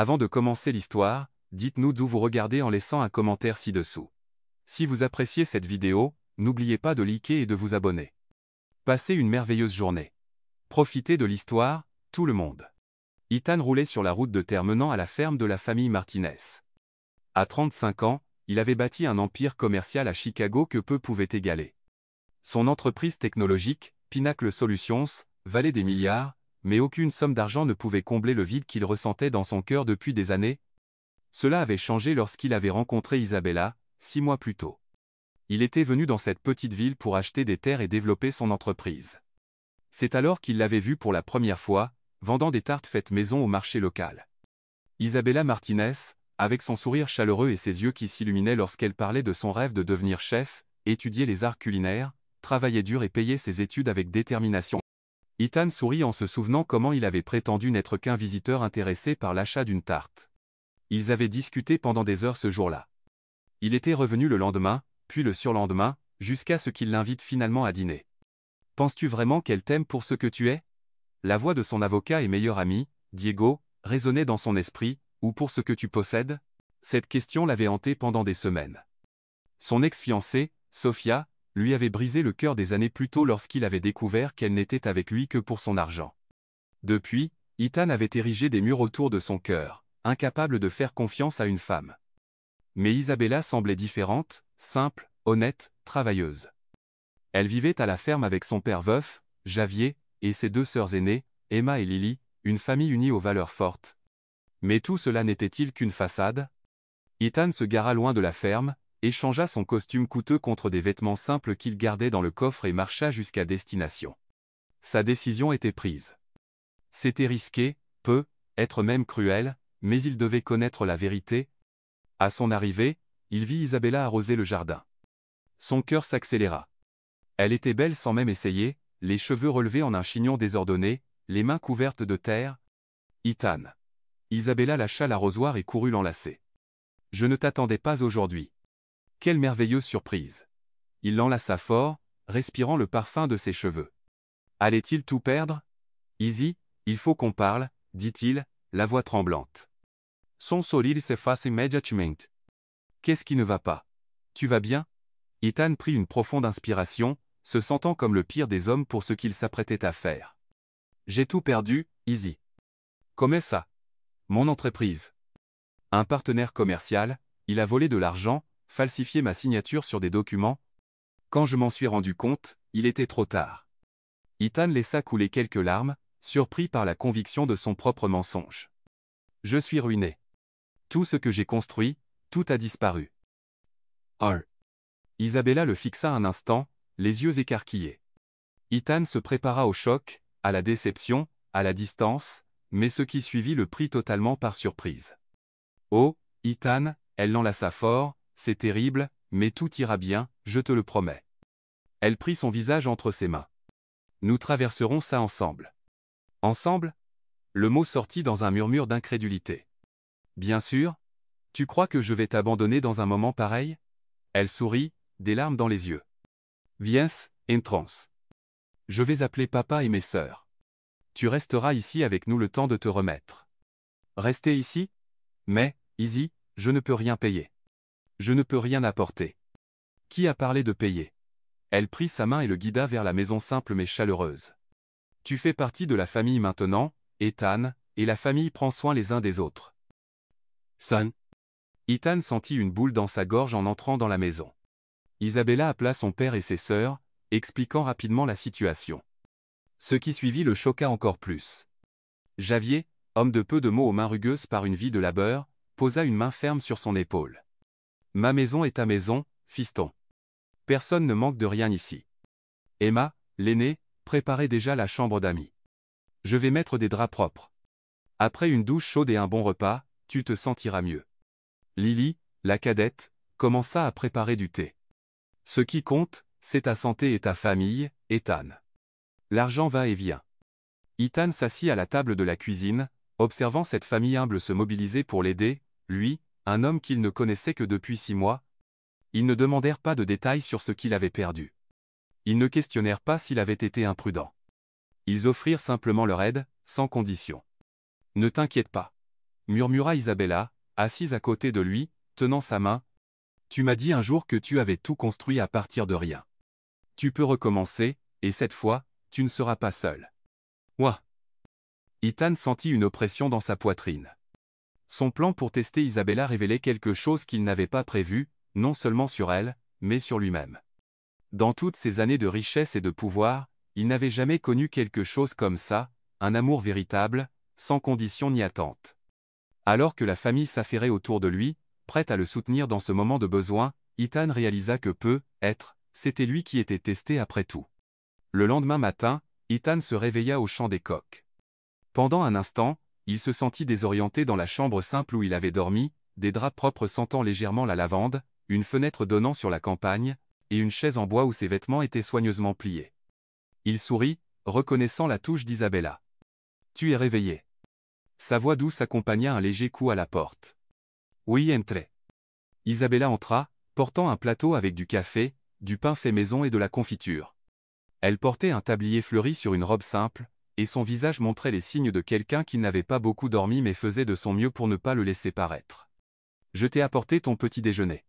Avant de commencer l'histoire, dites-nous d'où vous regardez en laissant un commentaire ci-dessous. Si vous appréciez cette vidéo, n'oubliez pas de liker et de vous abonner. Passez une merveilleuse journée. Profitez de l'histoire, tout le monde. Ethan roulait sur la route de terre menant à la ferme de la famille Martinez. À 35 ans, il avait bâti un empire commercial à Chicago que peu pouvaient égaler. Son entreprise technologique, Pinnacle Solutions, valait des milliards, mais aucune somme d'argent ne pouvait combler le vide qu'il ressentait dans son cœur depuis des années. Cela avait changé lorsqu'il avait rencontré Isabella, 6 mois plus tôt. Il était venu dans cette petite ville pour acheter des terres et développer son entreprise. C'est alors qu'il l'avait vue pour la première fois, vendant des tartes faites maison au marché local. Isabella Martinez, avec son sourire chaleureux et ses yeux qui s'illuminaient lorsqu'elle parlait de son rêve de devenir chef, étudier les arts culinaires, travailler dur et payer ses études avec détermination. Ethan sourit en se souvenant comment il avait prétendu n'être qu'un visiteur intéressé par l'achat d'une tarte. Ils avaient discuté pendant des heures ce jour-là. Il était revenu le lendemain, puis le surlendemain, jusqu'à ce qu'il l'invite finalement à dîner. « Penses-tu vraiment qu'elle t'aime pour ce que tu es ?» La voix de son avocat et meilleur ami, Diego, résonnait dans son esprit, « Ou pour ce que tu possèdes ?» Cette question l'avait hanté pendant des semaines. Son ex-fiancée, Sofia, lui avait brisé le cœur des années plus tôt lorsqu'il avait découvert qu'elle n'était avec lui que pour son argent. Depuis, Ethan avait érigé des murs autour de son cœur, incapable de faire confiance à une femme. Mais Isabella semblait différente, simple, honnête, travailleuse. Elle vivait à la ferme avec son père veuf, Javier, et ses deux sœurs aînées, Emma et Lily, une famille unie aux valeurs fortes. Mais tout cela n'était-il qu'une façade? Ethan se gara loin de la ferme, échangea son costume coûteux contre des vêtements simples qu'il gardait dans le coffre et marcha jusqu'à destination. Sa décision était prise. C'était risqué, être même cruel, mais il devait connaître la vérité. À son arrivée, il vit Isabella arroser le jardin. Son cœur s'accéléra. Elle était belle sans même essayer, les cheveux relevés en un chignon désordonné, les mains couvertes de terre. Ethan. Isabella lâcha l'arrosoir et courut l'enlacer. « Je ne t'attendais pas aujourd'hui. » Quelle merveilleuse surprise. Il l'enlaça fort, respirant le parfum de ses cheveux. Allait-il tout perdre? Izzy, il faut qu'on parle, dit-il, la voix tremblante. Son sourire s'effaça immédiatement. Qu'est-ce qui ne va pas? Tu vas bien? Ethan prit une profonde inspiration, se sentant comme le pire des hommes pour ce qu'il s'apprêtait à faire. J'ai tout perdu, Izzy. Comment ça? Mon entreprise. Un partenaire commercial, il a volé de l'argent, falsifié ma signature sur des documents. Quand je m'en suis rendu compte, il était trop tard. Ethan laissa couler quelques larmes, surpris par la conviction de son propre mensonge. Je suis ruiné. Tout ce que j'ai construit, tout a disparu. Isabella le fixa un instant, les yeux écarquillés. Ethan se prépara au choc, à la déception, à la distance, mais ce qui suivit le prit totalement par surprise. Oh, Ethan, elle l'enlaça fort. C'est terrible, mais tout ira bien, je te le promets. Elle prit son visage entre ses mains. Nous traverserons ça ensemble. Ensemble? Le mot sortit dans un murmure d'incrédulité. Bien sûr? Tu crois que je vais t'abandonner dans un moment pareil? Elle sourit, des larmes dans les yeux. Viens, entrance. Je vais appeler papa et mes sœurs. Tu resteras ici avec nous le temps de te remettre. Rester ici? Mais, Izzy, je ne peux rien payer. Je ne peux rien apporter. Qui a parlé de payer? Elle prit sa main et le guida vers la maison simple mais chaleureuse. Tu fais partie de la famille maintenant, Ethan, et la famille prend soin les uns des autres. Son. Ethan sentit une boule dans sa gorge en entrant dans la maison. Isabella appela son père et ses sœurs, expliquant rapidement la situation. Ce qui suivit le choqua encore plus. Javier, homme de peu de mots aux mains rugueuses par une vie de labeur, posa une main ferme sur son épaule. Ma maison est ta maison, fiston. Personne ne manque de rien ici. Emma, l'aînée, préparait déjà la chambre d'amis. Je vais mettre des draps propres. Après une douche chaude et un bon repas, tu te sentiras mieux. Lily, la cadette, commença à préparer du thé. Ce qui compte, c'est ta santé et ta famille, Ethan. L'argent va et vient. Ethan s'assit à la table de la cuisine, observant cette famille humble se mobiliser pour l'aider, lui, un homme qu'il ne connaissait que depuis 6 mois. Ils ne demandèrent pas de détails sur ce qu'il avait perdu. Ils ne questionnèrent pas s'il avait été imprudent. Ils offrirent simplement leur aide, sans condition. Ne t'inquiète pas. murmura Isabella, assise à côté de lui, tenant sa main. Tu m'as dit un jour que tu avais tout construit à partir de rien. Tu peux recommencer, et cette fois, tu ne seras pas seul. Ouah! Ethan sentit une oppression dans sa poitrine. Son plan pour tester Isabella révélait quelque chose qu'il n'avait pas prévu, non seulement sur elle, mais sur lui-même. Dans toutes ces années de richesse et de pouvoir, il n'avait jamais connu quelque chose comme ça, un amour véritable, sans condition ni attente. Alors que la famille s'affairait autour de lui, prête à le soutenir dans ce moment de besoin, Ethan réalisa que c'était lui qui était testé après tout. Le lendemain matin, Ethan se réveilla au chant des coqs. Pendant un instant, il se sentit désorienté dans la chambre simple où il avait dormi, des draps propres sentant légèrement la lavande, une fenêtre donnant sur la campagne, et une chaise en bois où ses vêtements étaient soigneusement pliés. Il sourit, reconnaissant la touche d'Isabella. « Tu es réveillé. » Sa voix douce accompagna un léger coup à la porte. « Oui, entrez. » Isabella entra, portant un plateau avec du café, du pain fait maison et de la confiture. Elle portait un tablier fleuri sur une robe simple, et son visage montrait les signes de quelqu'un qui n'avait pas beaucoup dormi mais faisait de son mieux pour ne pas le laisser paraître. « Je t'ai apporté ton petit déjeuner.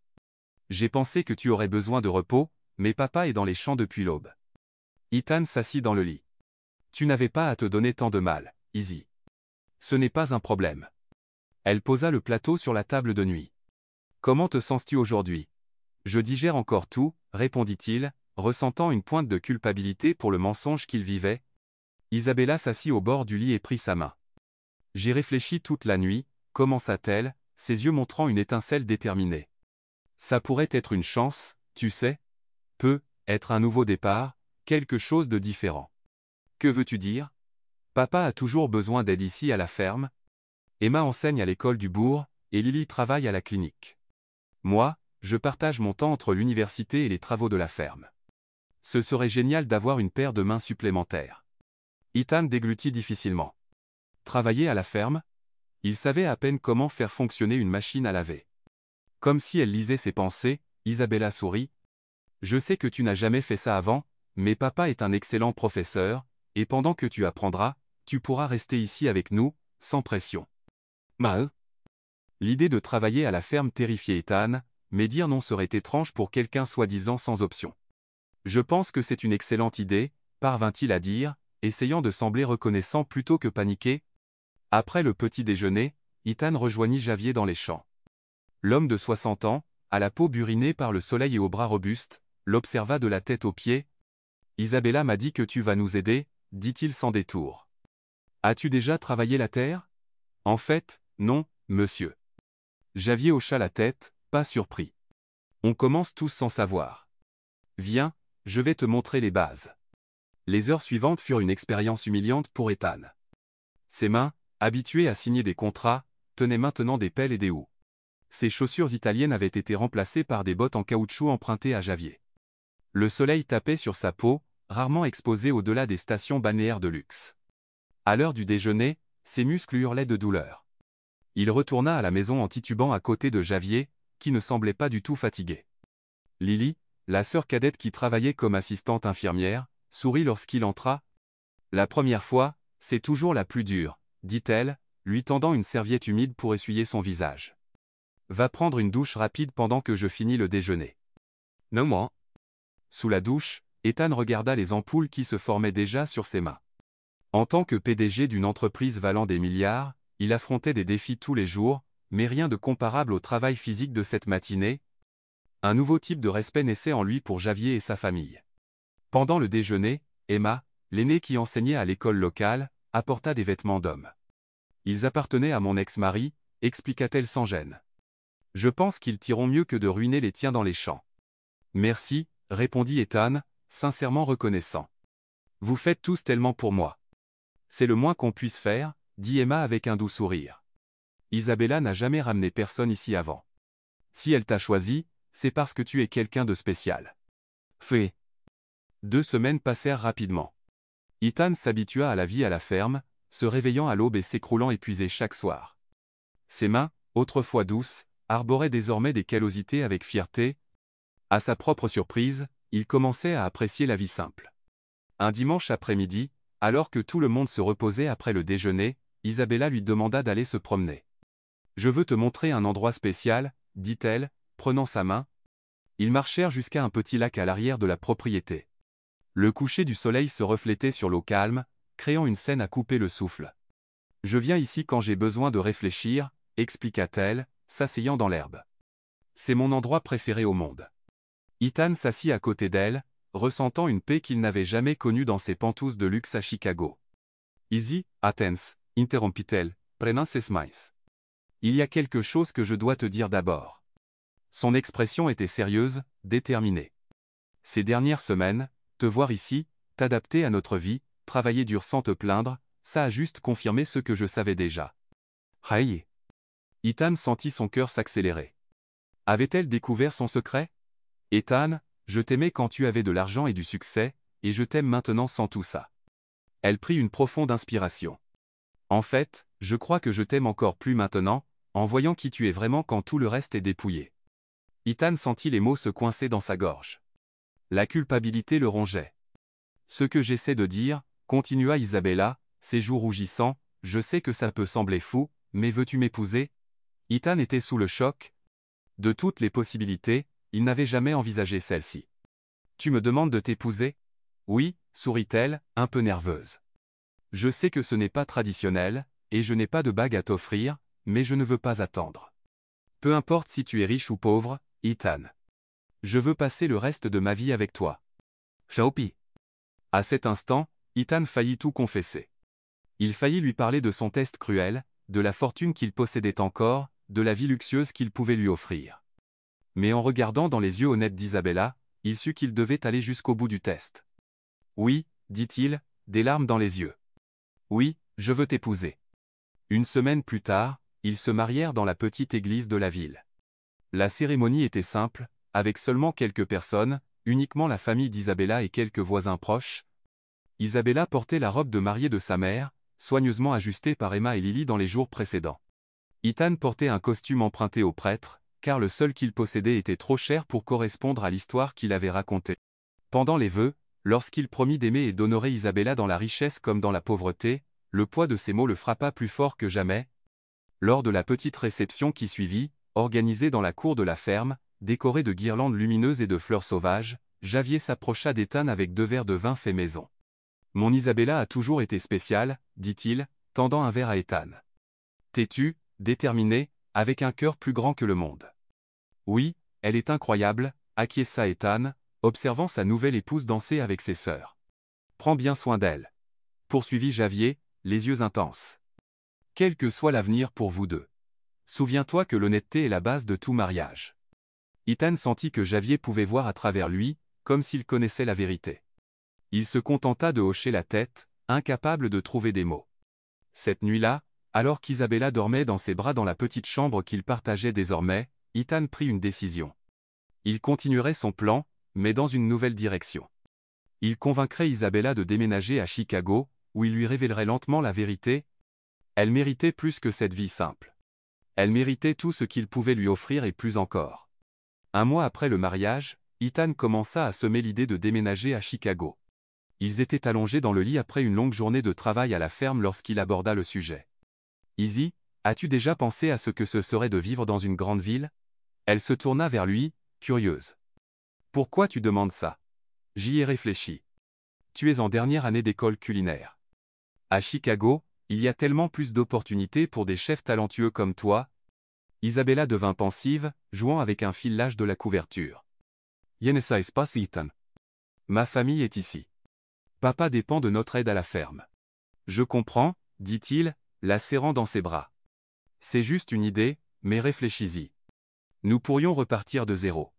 J'ai pensé que tu aurais besoin de repos, mais papa est dans les champs depuis l'aube. » Ethan s'assit dans le lit. « Tu n'avais pas à te donner tant de mal, Izzy. Ce n'est pas un problème. » Elle posa le plateau sur la table de nuit. « Comment te sens-tu aujourd'hui ? » « Je digère encore tout, » répondit-il, ressentant une pointe de culpabilité pour le mensonge qu'il vivait. Isabella s'assit au bord du lit et prit sa main. « J'ai réfléchi toute la nuit, » commença-t-elle, ses yeux montrant une étincelle déterminée. « Ça pourrait être une chance, tu sais. Être un nouveau départ, quelque chose de différent. » « Que veux-tu dire ? Papa a toujours besoin d'aide ici à la ferme. Emma enseigne à l'école du bourg, et Lily travaille à la clinique. Moi, je partage mon temps entre l'université et les travaux de la ferme. Ce serait génial d'avoir une paire de mains supplémentaires. » Ethan déglutit difficilement. Travailler à la ferme ? Il savait à peine comment faire fonctionner une machine à laver. Comme si elle lisait ses pensées, Isabella sourit. « Je sais que tu n'as jamais fait ça avant, mais papa est un excellent professeur, et pendant que tu apprendras, tu pourras rester ici avec nous, sans pression. » L'idée de travailler à la ferme terrifiait Ethan, mais dire non serait étrange pour quelqu'un soi-disant sans option. « Je pense que c'est une excellente idée, » parvint-il à dire, essayant de sembler reconnaissant plutôt que paniqué. Après le petit déjeuner, Ethan rejoignit Javier dans les champs. L'homme de 60 ans, à la peau burinée par le soleil et aux bras robustes, l'observa de la tête aux pieds. « Isabella m'a dit que tu vas nous aider, » dit-il sans détour. « As-tu déjà travaillé la terre ? » « En fait, non, monsieur. » Javier hocha la tête, pas surpris. « On commence tous sans savoir. Viens, je vais te montrer les bases. » Les heures suivantes furent une expérience humiliante pour Ethan. Ses mains, habituées à signer des contrats, tenaient maintenant des pelles et des houes. Ses chaussures italiennes avaient été remplacées par des bottes en caoutchouc empruntées à Javier. Le soleil tapait sur sa peau, rarement exposée au-delà des stations balnéaires de luxe. À l'heure du déjeuner, ses muscles hurlaient de douleur. Il retourna à la maison en titubant à côté de Javier, qui ne semblait pas du tout fatigué. Lily, la sœur cadette qui travaillait comme assistante infirmière, sourit lorsqu'il entra. « La première fois, c'est toujours la plus dure, » dit-elle, lui tendant une serviette humide pour essuyer son visage. « Va prendre une douche rapide pendant que je finis le déjeuner. » « Non, moi. » Sous la douche, Ethan regarda les ampoules qui se formaient déjà sur ses mains. En tant que PDG d'une entreprise valant des milliards, il affrontait des défis tous les jours, mais rien de comparable au travail physique de cette matinée. Un nouveau type de respect naissait en lui pour Javier et sa famille. Pendant le déjeuner, Emma, l'aînée qui enseignait à l'école locale, apporta des vêtements d'homme. « Ils appartenaient à mon ex-mari, » expliqua-t-elle sans gêne. « Je pense qu'ils tireront mieux que de ruiner les tiens dans les champs. »« Merci, » répondit Ethan, sincèrement reconnaissant. « Vous faites tous tellement pour moi. »« C'est le moins qu'on puisse faire, » dit Emma avec un doux sourire. « Isabella n'a jamais ramené personne ici avant. Si elle t'a choisi, c'est parce que tu es quelqu'un de spécial. » Fait. 2 semaines passèrent rapidement. Ethan s'habitua à la vie à la ferme, se réveillant à l'aube et s'écroulant épuisé chaque soir. Ses mains, autrefois douces, arboraient désormais des callosités avec fierté. À sa propre surprise, il commençait à apprécier la vie simple. Un dimanche après-midi, alors que tout le monde se reposait après le déjeuner, Isabella lui demanda d'aller se promener. Je veux te montrer un endroit spécial, dit-elle, prenant sa main. Ils marchèrent jusqu'à un petit lac à l'arrière de la propriété. Le coucher du soleil se reflétait sur l'eau calme, créant une scène à couper le souffle. Je viens ici quand j'ai besoin de réfléchir, expliqua-t-elle, s'asseyant dans l'herbe. C'est mon endroit préféré au monde. Ethan s'assit à côté d'elle, ressentant une paix qu'il n'avait jamais connue dans ses pantoufles de luxe à Chicago. Easy, Athens, interrompit-elle, prenant mais. Il y a quelque chose que je dois te dire d'abord. Son expression était sérieuse, déterminée. Ces dernières semaines, te voir ici, t'adapter à notre vie, travailler dur sans te plaindre, ça a juste confirmé ce que je savais déjà. Hey. Ethan sentit son cœur s'accélérer. Avait-elle découvert son secret? Ethan, je t'aimais quand tu avais de l'argent et du succès, et je t'aime maintenant sans tout ça. Elle prit une profonde inspiration. En fait, je crois que je t'aime encore plus maintenant, en voyant qui tu es vraiment quand tout le reste est dépouillé. Ethan sentit les mots se coincer dans sa gorge. La culpabilité le rongeait. Ce que j'essaie de dire, continua Isabella, ses joues rougissant, je sais que ça peut sembler fou, mais veux-tu m'épouser? Ethan était sous le choc. De toutes les possibilités, il n'avait jamais envisagé celle-ci. Tu me demandes de t'épouser? Oui, sourit-elle, un peu nerveuse. Je sais que ce n'est pas traditionnel, et je n'ai pas de bague à t'offrir, mais je ne veux pas attendre. Peu importe si tu es riche ou pauvre, Ethan. Je veux passer le reste de ma vie avec toi. Xiaopi. À cet instant, Ethan faillit tout confesser. Il faillit lui parler de son test cruel, de la fortune qu'il possédait encore, de la vie luxueuse qu'il pouvait lui offrir. Mais en regardant dans les yeux honnêtes d'Isabella, il sut qu'il devait aller jusqu'au bout du test. Oui, dit-il, des larmes dans les yeux. Oui, je veux t'épouser. Une semaine plus tard, ils se marièrent dans la petite église de la ville. La cérémonie était simple, avec seulement quelques personnes, uniquement la famille d'Isabella et quelques voisins proches. Isabella portait la robe de mariée de sa mère, soigneusement ajustée par Emma et Lily dans les jours précédents. Ethan portait un costume emprunté au prêtre, car le seul qu'il possédait était trop cher pour correspondre à l'histoire qu'il avait racontée. Pendant les vœux, lorsqu'il promit d'aimer et d'honorer Isabella dans la richesse comme dans la pauvreté, le poids de ces mots le frappa plus fort que jamais. Lors de la petite réception qui suivit, organisée dans la cour de la ferme, décorée de guirlandes lumineuses et de fleurs sauvages, Javier s'approcha d'Ethan avec 2 verres de vin fait maison. « Mon Isabella a toujours été spéciale, dit-il, tendant un verre à Ethan. Têtue, déterminée, avec un cœur plus grand que le monde. Oui, elle est incroyable, acquiesça Ethan, observant sa nouvelle épouse danser avec ses sœurs. Prends bien soin d'elle. Poursuivit Javier, les yeux intenses. Quel que soit l'avenir pour vous deux. Souviens-toi que l'honnêteté est la base de tout mariage. Ethan sentit que Javier pouvait voir à travers lui, comme s'il connaissait la vérité. Il se contenta de hocher la tête, incapable de trouver des mots. Cette nuit-là, alors qu'Isabella dormait dans ses bras dans la petite chambre qu'ils partageaient désormais, Ethan prit une décision. Il continuerait son plan, mais dans une nouvelle direction. Il convaincrait Isabella de déménager à Chicago, où il lui révélerait lentement la vérité. Elle méritait plus que cette vie simple. Elle méritait tout ce qu'il pouvait lui offrir et plus encore. Un mois après le mariage, Ethan commença à semer l'idée de déménager à Chicago. Ils étaient allongés dans le lit après une longue journée de travail à la ferme lorsqu'il aborda le sujet. « Izzy, as-tu déjà pensé à ce que ce serait de vivre dans une grande ville ?» Elle se tourna vers lui, curieuse. « Pourquoi tu demandes ça ?»« J'y ai réfléchi. Tu es en dernière année d'école culinaire. À Chicago, il y a tellement plus d'opportunités pour des chefs talentueux comme toi. » Isabella devint pensive, jouant avec un fil-lâche de la couverture. « Je ne sais pas, Ethan. Ma famille est ici. Papa dépend de notre aide à la ferme. »« Je comprends, » dit-il, la serrant dans ses bras. « C'est juste une idée, mais réfléchis-y. Nous pourrions repartir de zéro.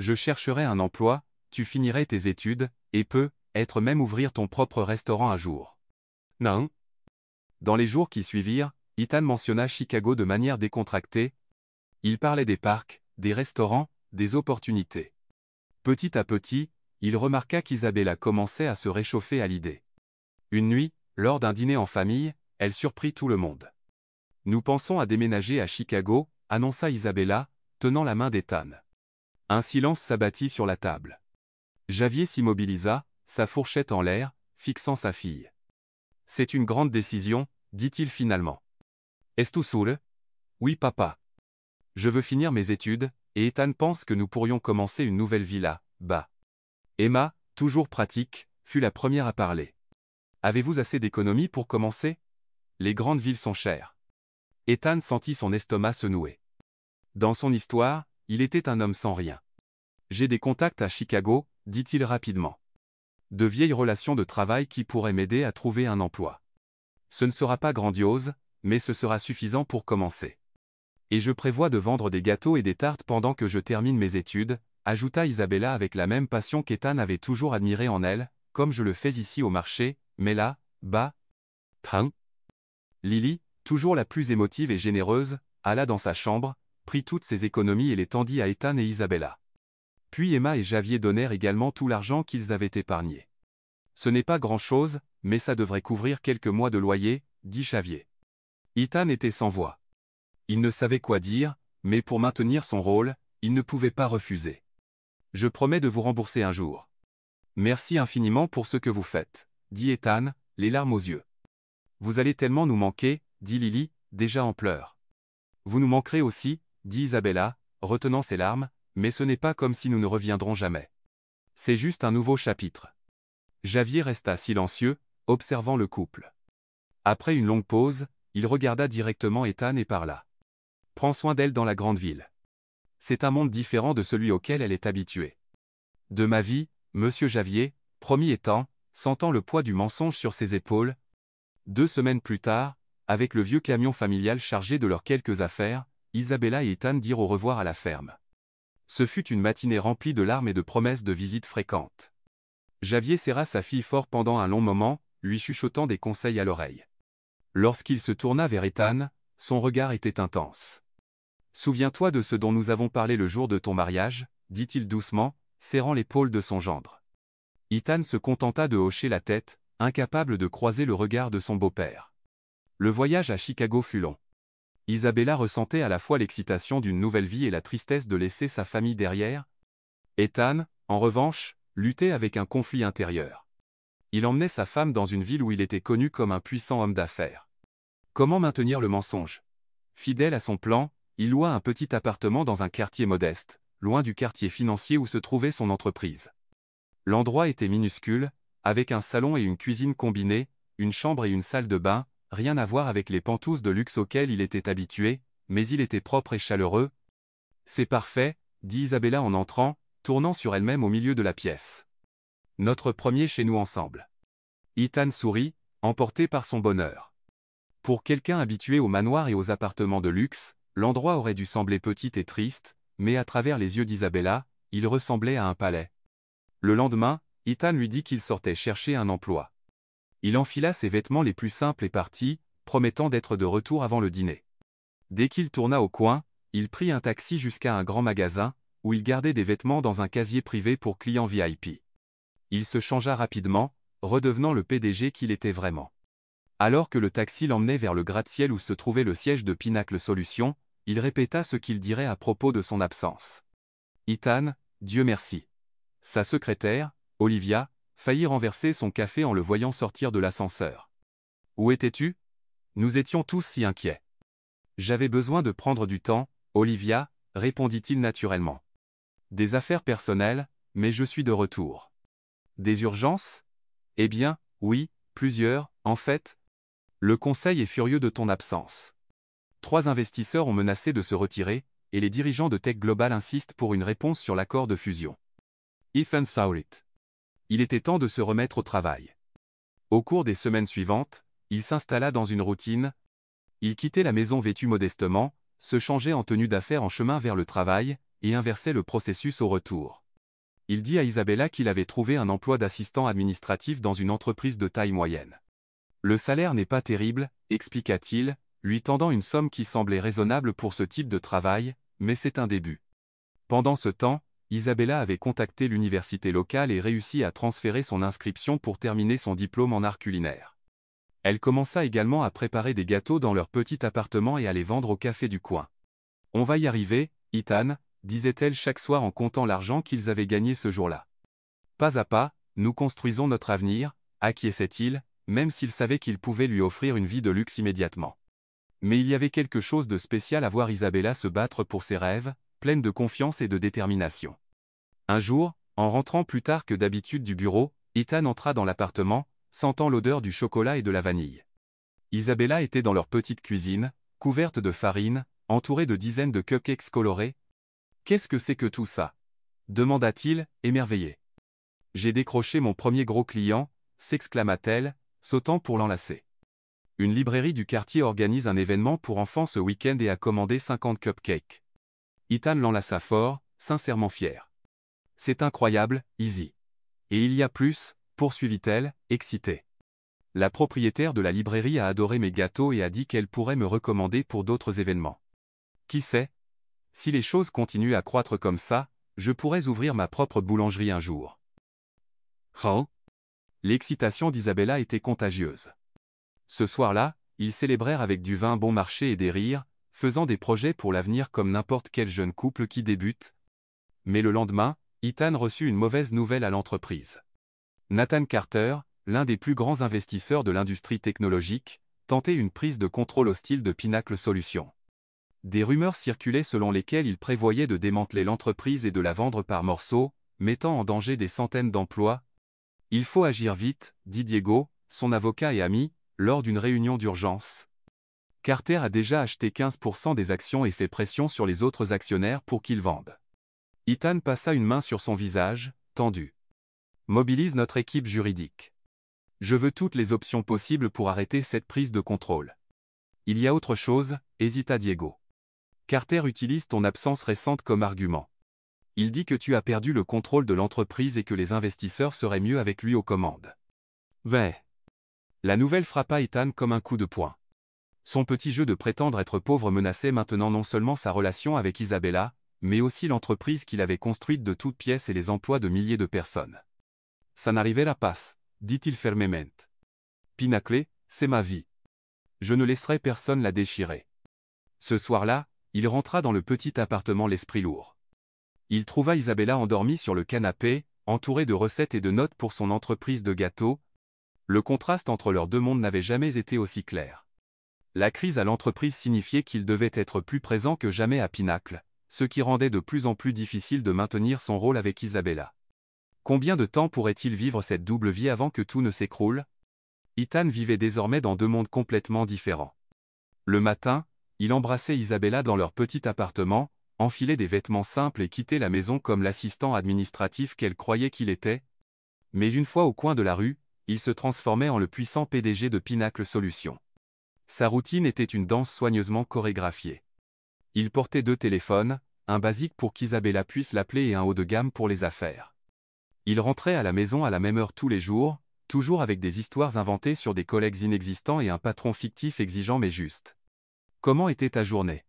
Je chercherai un emploi, tu finirais tes études, et peut-être même ouvrir ton propre restaurant un jour. » Non. Dans les jours qui suivirent, Ethan mentionna Chicago de manière décontractée. Il parlait des parcs, des restaurants, des opportunités. Petit à petit, il remarqua qu'Isabella commençait à se réchauffer à l'idée. Une nuit, lors d'un dîner en famille, elle surprit tout le monde. « Nous pensons à déménager à Chicago », annonça Isabella, tenant la main d'Ethan. Un silence s'abattit sur la table. Javier s'immobilisa, sa fourchette en l'air, fixant sa fille. « C'est une grande décision, dit-il finalement. Est-tu sûr ?» Oui papa. Je veux finir mes études, et Ethan pense que nous pourrions commencer une nouvelle vie là, bas. Emma, toujours pratique, fut la première à parler. Avez-vous assez d'économies pour commencer? Les grandes villes sont chères. Ethan sentit son estomac se nouer. Dans son histoire, il était un homme sans rien. J'ai des contacts à Chicago, dit-il rapidement. De vieilles relations de travail qui pourraient m'aider à trouver un emploi. Ce ne sera pas grandiose, mais ce sera suffisant pour commencer. Et je prévois de vendre des gâteaux et des tartes pendant que je termine mes études, ajouta Isabella avec la même passion qu'Ethan avait toujours admirée en elle, comme je le fais ici au marché, mais là, bas. Train. Lily, toujours la plus émotive et généreuse, alla dans sa chambre, prit toutes ses économies et les tendit à Ethan et Isabella. Puis Emma et Javier donnèrent également tout l'argent qu'ils avaient épargné. Ce n'est pas grand-chose, mais ça devrait couvrir quelques mois de loyer, dit Javier. Ethan était sans voix. Il ne savait quoi dire, mais pour maintenir son rôle, il ne pouvait pas refuser. Je promets de vous rembourser un jour. Merci infiniment pour ce que vous faites, dit Ethan, les larmes aux yeux. Vous allez tellement nous manquer, dit Lily, déjà en pleurs. Vous nous manquerez aussi, dit Isabella, retenant ses larmes, mais ce n'est pas comme si nous ne reviendrons jamais. C'est juste un nouveau chapitre. Javier resta silencieux, observant le couple. Après une longue pause, il regarda directement Ethan et parla. Prends soin d'elle dans la grande ville. C'est un monde différent de celui auquel elle est habituée. De ma vie, monsieur Javier, promit Ethan, sentant le poids du mensonge sur ses épaules. 2 semaines plus tard, avec le vieux camion familial chargé de leurs quelques affaires, Isabella et Ethan dirent au revoir à la ferme. Ce fut une matinée remplie de larmes et de promesses de visites fréquentes. Javier serra sa fille fort pendant un long moment, lui chuchotant des conseils à l'oreille. Lorsqu'il se tourna vers Ethan, son regard était intense. « Souviens-toi de ce dont nous avons parlé le jour de ton mariage, » dit-il doucement, serrant l'épaule de son gendre. Ethan se contenta de hocher la tête, incapable de croiser le regard de son beau-père. Le voyage à Chicago fut long. Isabella ressentait à la fois l'excitation d'une nouvelle vie et la tristesse de laisser sa famille derrière. Ethan, en revanche, luttait avec un conflit intérieur. Il emmenait sa femme dans une ville où il était connu comme un puissant homme d'affaires. Comment maintenir le mensonge? Fidèle à son plan, il loua un petit appartement dans un quartier modeste, loin du quartier financier où se trouvait son entreprise. L'endroit était minuscule, avec un salon et une cuisine combinés, une chambre et une salle de bain, rien à voir avec les pantoufles de luxe auxquelles il était habitué, mais il était propre et chaleureux. « C'est parfait, » dit Isabella en entrant, tournant sur elle-même au milieu de la pièce. « Notre premier chez nous ensemble. » Ethan sourit, emporté par son bonheur. Pour quelqu'un habitué aux manoirs et aux appartements de luxe, l'endroit aurait dû sembler petit et triste, mais à travers les yeux d'Isabella, il ressemblait à un palais. Le lendemain, Ethan lui dit qu'il sortait chercher un emploi. Il enfila ses vêtements les plus simples et partit, promettant d'être de retour avant le dîner. Dès qu'il tourna au coin, il prit un taxi jusqu'à un grand magasin, où il gardait des vêtements dans un casier privé pour clients VIP. Il se changea rapidement, redevenant le PDG qu'il était vraiment. Alors que le taxi l'emmenait vers le gratte-ciel où se trouvait le siège de Pinacle Solutions, il répéta ce qu'il dirait à propos de son absence. Ethan, Dieu merci. Sa secrétaire, Olivia, faillit renverser son café en le voyant sortir de l'ascenseur. Où étais-tu? Nous étions tous si inquiets. J'avais besoin de prendre du temps, Olivia, répondit-il naturellement. Des affaires personnelles, mais je suis de retour. Des urgences? Eh bien, oui, plusieurs, en fait. Le conseil est furieux de ton absence. 3 investisseurs ont menacé de se retirer, et les dirigeants de Tech Global insistent pour une réponse sur l'accord de fusion. Ethan saw it. Il était temps de se remettre au travail. Au cours des semaines suivantes, il s'installa dans une routine. Il quittait la maison vêtu modestement, se changeait en tenue d'affaires en chemin vers le travail, et inversait le processus au retour. Il dit à Isabella qu'il avait trouvé un emploi d'assistant administratif dans une entreprise de taille moyenne. Le salaire n'est pas terrible, expliqua-t-il, lui tendant une somme qui semblait raisonnable pour ce type de travail, mais c'est un début. Pendant ce temps, Isabella avait contacté l'université locale et réussi à transférer son inscription pour terminer son diplôme en art culinaire. Elle commença également à préparer des gâteaux dans leur petit appartement et à les vendre au café du coin. « On va y arriver, Ethan », disait-elle chaque soir en comptant l'argent qu'ils avaient gagné ce jour-là. « Pas à pas, nous construisons notre avenir », acquiesçait-il, même s'il savait qu'il pouvait lui offrir une vie de luxe immédiatement. Mais il y avait quelque chose de spécial à voir Isabella se battre pour ses rêves, pleine de confiance et de détermination. Un jour, en rentrant plus tard que d'habitude du bureau, Ethan entra dans l'appartement, sentant l'odeur du chocolat et de la vanille. Isabella était dans leur petite cuisine, couverte de farine, entourée de dizaines de cupcakes colorés. « Qu'est-ce que c'est que tout ça ?» demanda-t-il, émerveillé. « J'ai décroché mon premier gros client », s'exclama-t-elle, sautant pour l'enlacer. Une librairie du quartier organise un événement pour enfants ce week-end et a commandé 50 cupcakes. Ethan l'enlaça fort, sincèrement fier. « C'est incroyable, Izzy. Et il y a plus, poursuivit-elle, excitée. La propriétaire de la librairie a adoré mes gâteaux et a dit qu'elle pourrait me recommander pour d'autres événements. Qui sait? Si les choses continuent à croître comme ça, je pourrais ouvrir ma propre boulangerie un jour. » Oh! L'excitation d'Isabella était contagieuse. Ce soir-là, ils célébrèrent avec du vin bon marché et des rires, faisant des projets pour l'avenir comme n'importe quel jeune couple qui débute. Mais le lendemain, Ethan reçut une mauvaise nouvelle à l'entreprise. Nathan Carter, l'un des plus grands investisseurs de l'industrie technologique, tentait une prise de contrôle hostile de Pinnacle Solutions. Des rumeurs circulaient selon lesquelles il prévoyait de démanteler l'entreprise et de la vendre par morceaux, mettant en danger des centaines d'emplois. « Il faut agir vite », dit Diego, son avocat et ami, lors d'une réunion d'urgence. Carter a déjà acheté 15% des actions et fait pression sur les autres actionnaires pour qu'ils vendent. Ethan passa une main sur son visage, tendu. « Mobilise notre équipe juridique. Je veux toutes les options possibles pour arrêter cette prise de contrôle. » « Il y a autre chose », hésita Diego. « Carter utilise ton absence récente comme argument. Il dit que tu as perdu le contrôle de l'entreprise et que les investisseurs seraient mieux avec lui aux commandes. » Ouais. La nouvelle frappa Ethan comme un coup de poing. Son petit jeu de prétendre être pauvre menaçait maintenant non seulement sa relation avec Isabella, mais aussi l'entreprise qu'il avait construite de toutes pièces et les emplois de milliers de personnes. « Ça n'arrivera pas », dit-il fermement. « Pinnacle, c'est ma vie. Je ne laisserai personne la déchirer. » Ce soir-là, il rentra dans le petit appartement l'esprit lourd. Il trouva Isabella endormie sur le canapé, entourée de recettes et de notes pour son entreprise de gâteaux. Le contraste entre leurs deux mondes n'avait jamais été aussi clair. La crise à l'entreprise signifiait qu'il devait être plus présent que jamais à Pinnacle, ce qui rendait de plus en plus difficile de maintenir son rôle avec Isabella. Combien de temps pourrait-il vivre cette double vie avant que tout ne s'écroule? Ethan vivait désormais dans deux mondes complètement différents. Le matin, il embrassait Isabella dans leur petit appartement, enfilait des vêtements simples et quittait la maison comme l'assistant administratif qu'elle croyait qu'il était. Mais une fois au coin de la rue, il se transformait en le puissant PDG de Pinnacle Solutions. Sa routine était une danse soigneusement chorégraphiée. Il portait 2 téléphones, un basique pour qu'Isabella puisse l'appeler et un haut de gamme pour les affaires. Il rentrait à la maison à la même heure tous les jours, toujours avec des histoires inventées sur des collègues inexistants et un patron fictif exigeant mais juste. « Comment était ta journée ?»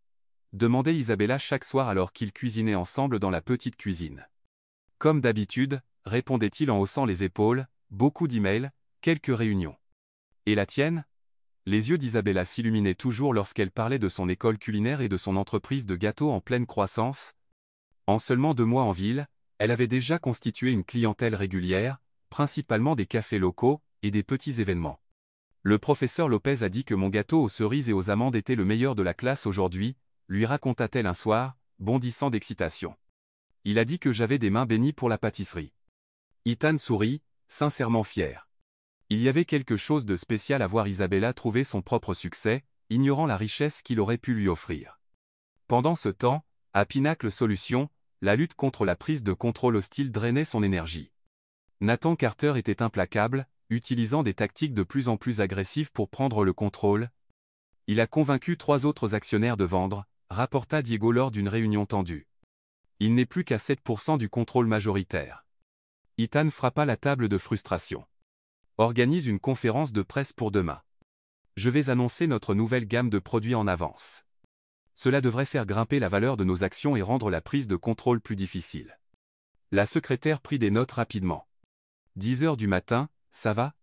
demandait Isabella chaque soir alors qu'ils cuisinaient ensemble dans la petite cuisine. « Comme d'habitude », répondait-il en haussant les épaules, « beaucoup d'emails, quelques réunions. »« Et la tienne ?» Les yeux d'Isabella s'illuminaient toujours lorsqu'elle parlait de son école culinaire et de son entreprise de gâteaux en pleine croissance. En seulement 2 mois en ville, elle avait déjà constitué une clientèle régulière, principalement des cafés locaux et des petits événements. « Le professeur Lopez a dit que mon gâteau aux cerises et aux amandes était le meilleur de la classe aujourd'hui », lui raconta-t-elle un soir, bondissant d'excitation. « Il a dit que j'avais des mains bénies pour la pâtisserie. » Ethan sourit, sincèrement fier. Il y avait quelque chose de spécial à voir Isabella trouver son propre succès, ignorant la richesse qu'il aurait pu lui offrir. Pendant ce temps, à Pinnacle Solutions, la lutte contre la prise de contrôle hostile drainait son énergie. Nathan Carter était implacable, utilisant des tactiques de plus en plus agressives pour prendre le contrôle. Il a convaincu 3 autres actionnaires de vendre, rapporta Diego lors d'une réunion tendue. Il n'est plus qu'à 7% du contrôle majoritaire. Ethan frappa la table de frustration. Organise une conférence de presse pour demain. Je vais annoncer notre nouvelle gamme de produits en avance. Cela devrait faire grimper la valeur de nos actions et rendre la prise de contrôle plus difficile. La secrétaire prit des notes rapidement. 10 heures du matin, ça va?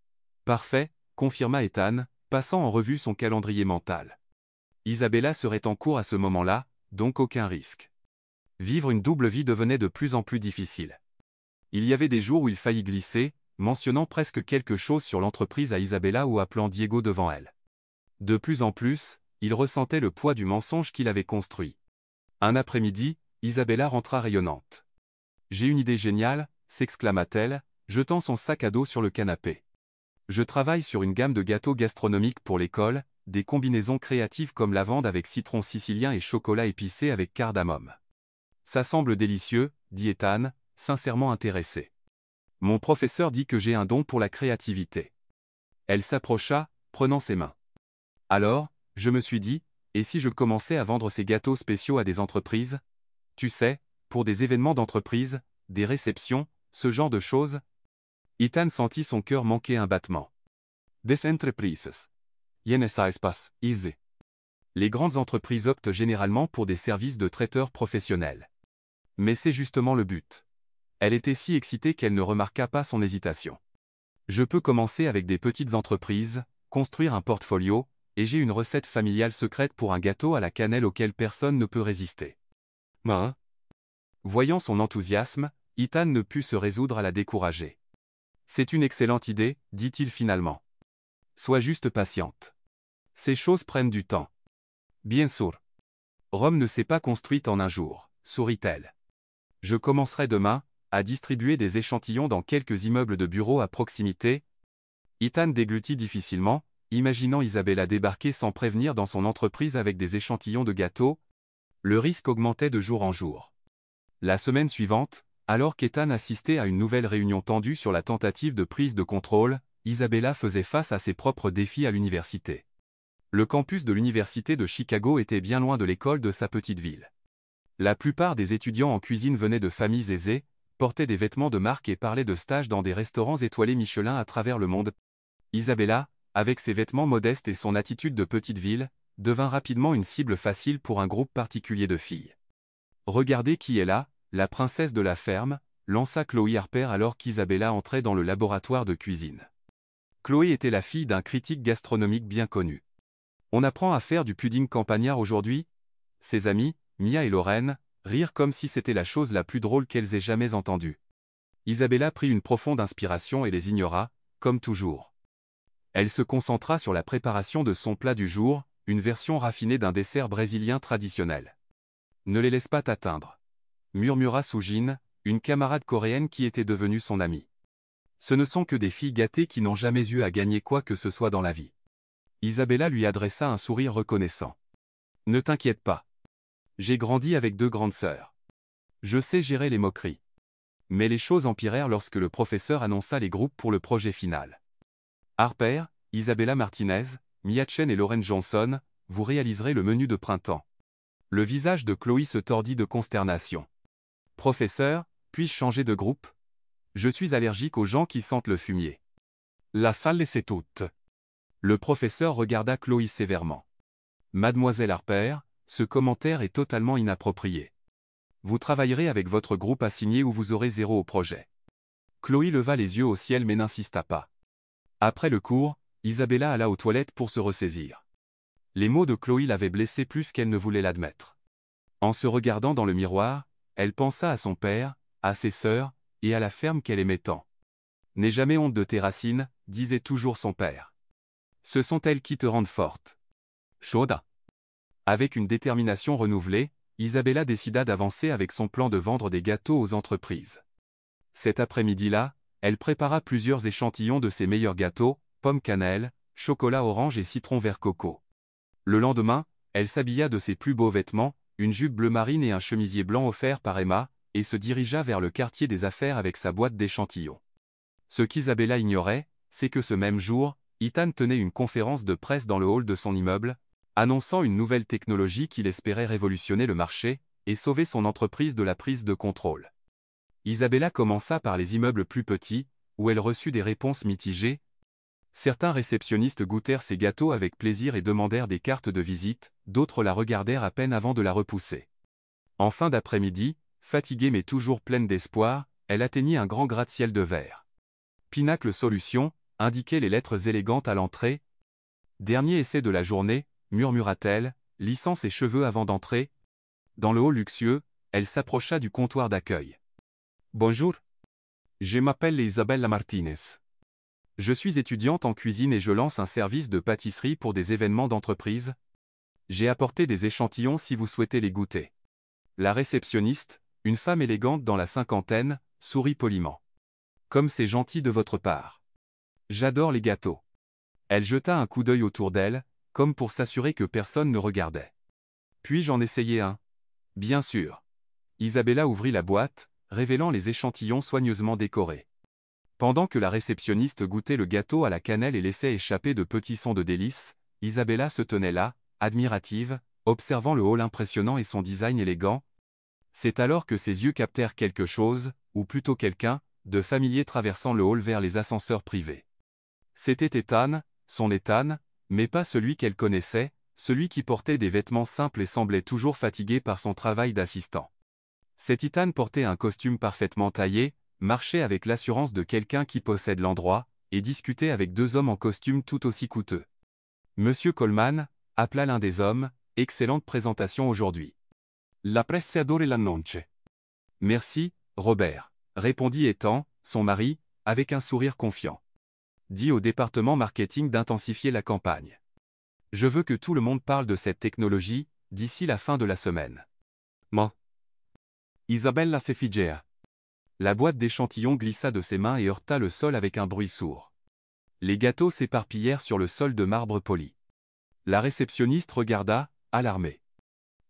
Parfait, confirma Ethan, passant en revue son calendrier mental. Isabella serait en cours à ce moment-là, donc aucun risque. Vivre une double vie devenait de plus en plus difficile. Il y avait des jours où il faillit glisser, mentionnant presque quelque chose sur l'entreprise à Isabella ou appelant Diego devant elle. De plus en plus, il ressentait le poids du mensonge qu'il avait construit. Un après-midi, Isabella rentra rayonnante. « J'ai une idée géniale », s'exclama-t-elle, jetant son sac à dos sur le canapé. « Je travaille sur une gamme de gâteaux gastronomiques pour l'école, des combinaisons créatives comme lavande avec citron sicilien et chocolat épicé avec cardamome. »« Ça semble délicieux », dit Ethan, sincèrement intéressé. « Mon professeur dit que j'ai un don pour la créativité. » Elle s'approcha, prenant ses mains. « Alors, je me suis dit, et si je commençais à vendre ces gâteaux spéciaux à des entreprises? Tu sais, pour des événements d'entreprise, des réceptions, ce genre de choses ?» Ethan sentit son cœur manquer un battement. « Des entreprises. Je ne sais pas, easy. » Les grandes entreprises optent généralement pour des services de traiteurs professionnels. Mais c'est justement le but. Elle était si excitée qu'elle ne remarqua pas son hésitation. « Je peux commencer avec des petites entreprises, construire un portfolio, et j'ai une recette familiale secrète pour un gâteau à la cannelle auquel personne ne peut résister. » Hein? Voyant son enthousiasme, Ethan ne put se résoudre à la décourager. « C'est une excellente idée, dit-il finalement. Sois juste patiente. Ces choses prennent du temps. » Bien sûr. Rome ne s'est pas construite en un jour, sourit-elle. Je commencerai demain, à distribuer des échantillons dans quelques immeubles de bureaux à proximité. Ethan déglutit difficilement, imaginant Isabella débarquer sans prévenir dans son entreprise avec des échantillons de gâteaux. Le risque augmentait de jour en jour. La semaine suivante, alors qu'Ethan assistait à une nouvelle réunion tendue sur la tentative de prise de contrôle, Isabella faisait face à ses propres défis à l'université. Le campus de l'université de Chicago était bien loin de l'école de sa petite ville. La plupart des étudiants en cuisine venaient de familles aisées, portaient des vêtements de marque et parlaient de stages dans des restaurants étoilés Michelin à travers le monde. Isabella, avec ses vêtements modestes et son attitude de petite ville, devint rapidement une cible facile pour un groupe particulier de filles. « Regardez qui est là, la princesse de la ferme », lança Chloé Harper alors qu'Isabella entrait dans le laboratoire de cuisine. Chloé était la fille d'un critique gastronomique bien connu. « On apprend à faire du pudding campagnard aujourd'hui ?» Ses amies, Mia et Lorraine, rirent comme si c'était la chose la plus drôle qu'elles aient jamais entendue. Isabella prit une profonde inspiration et les ignora, comme toujours. Elle se concentra sur la préparation de son plat du jour, une version raffinée d'un dessert brésilien traditionnel. « Ne les laisse pas t'atteindre », murmura Soojin, une camarade coréenne qui était devenue son amie. « Ce ne sont que des filles gâtées qui n'ont jamais eu à gagner quoi que ce soit dans la vie. » Isabella lui adressa un sourire reconnaissant. « Ne t'inquiète pas. J'ai grandi avec deux grandes sœurs. Je sais gérer les moqueries. » Mais les choses empirèrent lorsque le professeur annonça les groupes pour le projet final. « Harper, Isabella Martinez, Mia Chen et Lauren Johnson, vous réaliserez le menu de printemps. » Le visage de Chloé se tordit de consternation. « Professeur, puis-je changer de groupe? Je suis allergique aux gens qui sentent le fumier. » La salle laissait toute. Le professeur regarda Chloé sévèrement. « Mademoiselle Harper, ce commentaire est totalement inapproprié. Vous travaillerez avec votre groupe assigné ou vous aurez 0 au projet. » Chloé leva les yeux au ciel mais n'insista pas. Après le cours, Isabella alla aux toilettes pour se ressaisir. Les mots de Chloé l'avaient blessée plus qu'elle ne voulait l'admettre. En se regardant dans le miroir, elle pensa à son père, à ses sœurs, et à la ferme qu'elle aimait tant. « N'aie jamais honte de tes racines, disait toujours son père. Ce sont elles qui te rendent forte. » Chaude. Avec une détermination renouvelée, Isabella décida d'avancer avec son plan de vendre des gâteaux aux entreprises. Cet après-midi-là, elle prépara plusieurs échantillons de ses meilleurs gâteaux, pommes cannelle, chocolat orange et citron vert coco. Le lendemain, elle s'habilla de ses plus beaux vêtements, une jupe bleu marine et un chemisier blanc offert par Emma, et se dirigea vers le quartier des affaires avec sa boîte d'échantillons. Ce qu'Isabella ignorait, c'est que ce même jour, Ethan tenait une conférence de presse dans le hall de son immeuble, annonçant une nouvelle technologie qu'il espérait révolutionner le marché, et sauver son entreprise de la prise de contrôle. Isabella commença par les immeubles plus petits, où elle reçut des réponses mitigées. Certains réceptionnistes goûtèrent ses gâteaux avec plaisir et demandèrent des cartes de visite, d'autres la regardèrent à peine avant de la repousser. En fin d'après-midi, fatiguée mais toujours pleine d'espoir, elle atteignit un grand gratte-ciel de verre. Pinacle Solutions, indiquaient les lettres élégantes à l'entrée. Dernier essai de la journée, murmura-t-elle, lissant ses cheveux avant d'entrer. Dans le hall luxueux, elle s'approcha du comptoir d'accueil. « Bonjour. Je m'appelle Isabella Martinez. Je suis étudiante en cuisine et je lance un service de pâtisserie pour des événements d'entreprise. » j'ai apporté des échantillons si vous souhaitez les goûter. La réceptionniste, une femme élégante dans la cinquantaine, sourit poliment. Comme c'est gentil de votre part. J'adore les gâteaux. Elle jeta un coup d'œil autour d'elle, comme pour s'assurer que personne ne regardait. Puis-je en essayer un? Bien sûr. Isabella ouvrit la boîte, révélant les échantillons soigneusement décorés. Pendant que la réceptionniste goûtait le gâteau à la cannelle et laissait échapper de petits sons de délices, Isabella se tenait là, admirative, observant le hall impressionnant et son design élégant. C'est alors que ses yeux captèrent quelque chose, ou plutôt quelqu'un, de familier traversant le hall vers les ascenseurs privés. C'était Ethan, son Ethan, mais pas celui qu'elle connaissait, celui qui portait des vêtements simples et semblait toujours fatigué par son travail d'assistant. Cet Ethan portait un costume parfaitement taillé, marchait avec l'assurance de quelqu'un qui possède l'endroit, et discutait avec deux hommes en costume tout aussi coûteux. Monsieur Coleman, appela l'un des hommes, excellente présentation aujourd'hui. L'apprezzo l'annonce. Merci, Robert, répondit Ethan, son mari, avec un sourire confiant. Dis au département marketing d'intensifier la campagne. Je veux que tout le monde parle de cette technologie, d'ici la fin de la semaine. Moi. Isabella s'effigea. La boîte d'échantillons glissa de ses mains et heurta le sol avec un bruit sourd. Les gâteaux s'éparpillèrent sur le sol de marbre poli. La réceptionniste regarda, alarmée.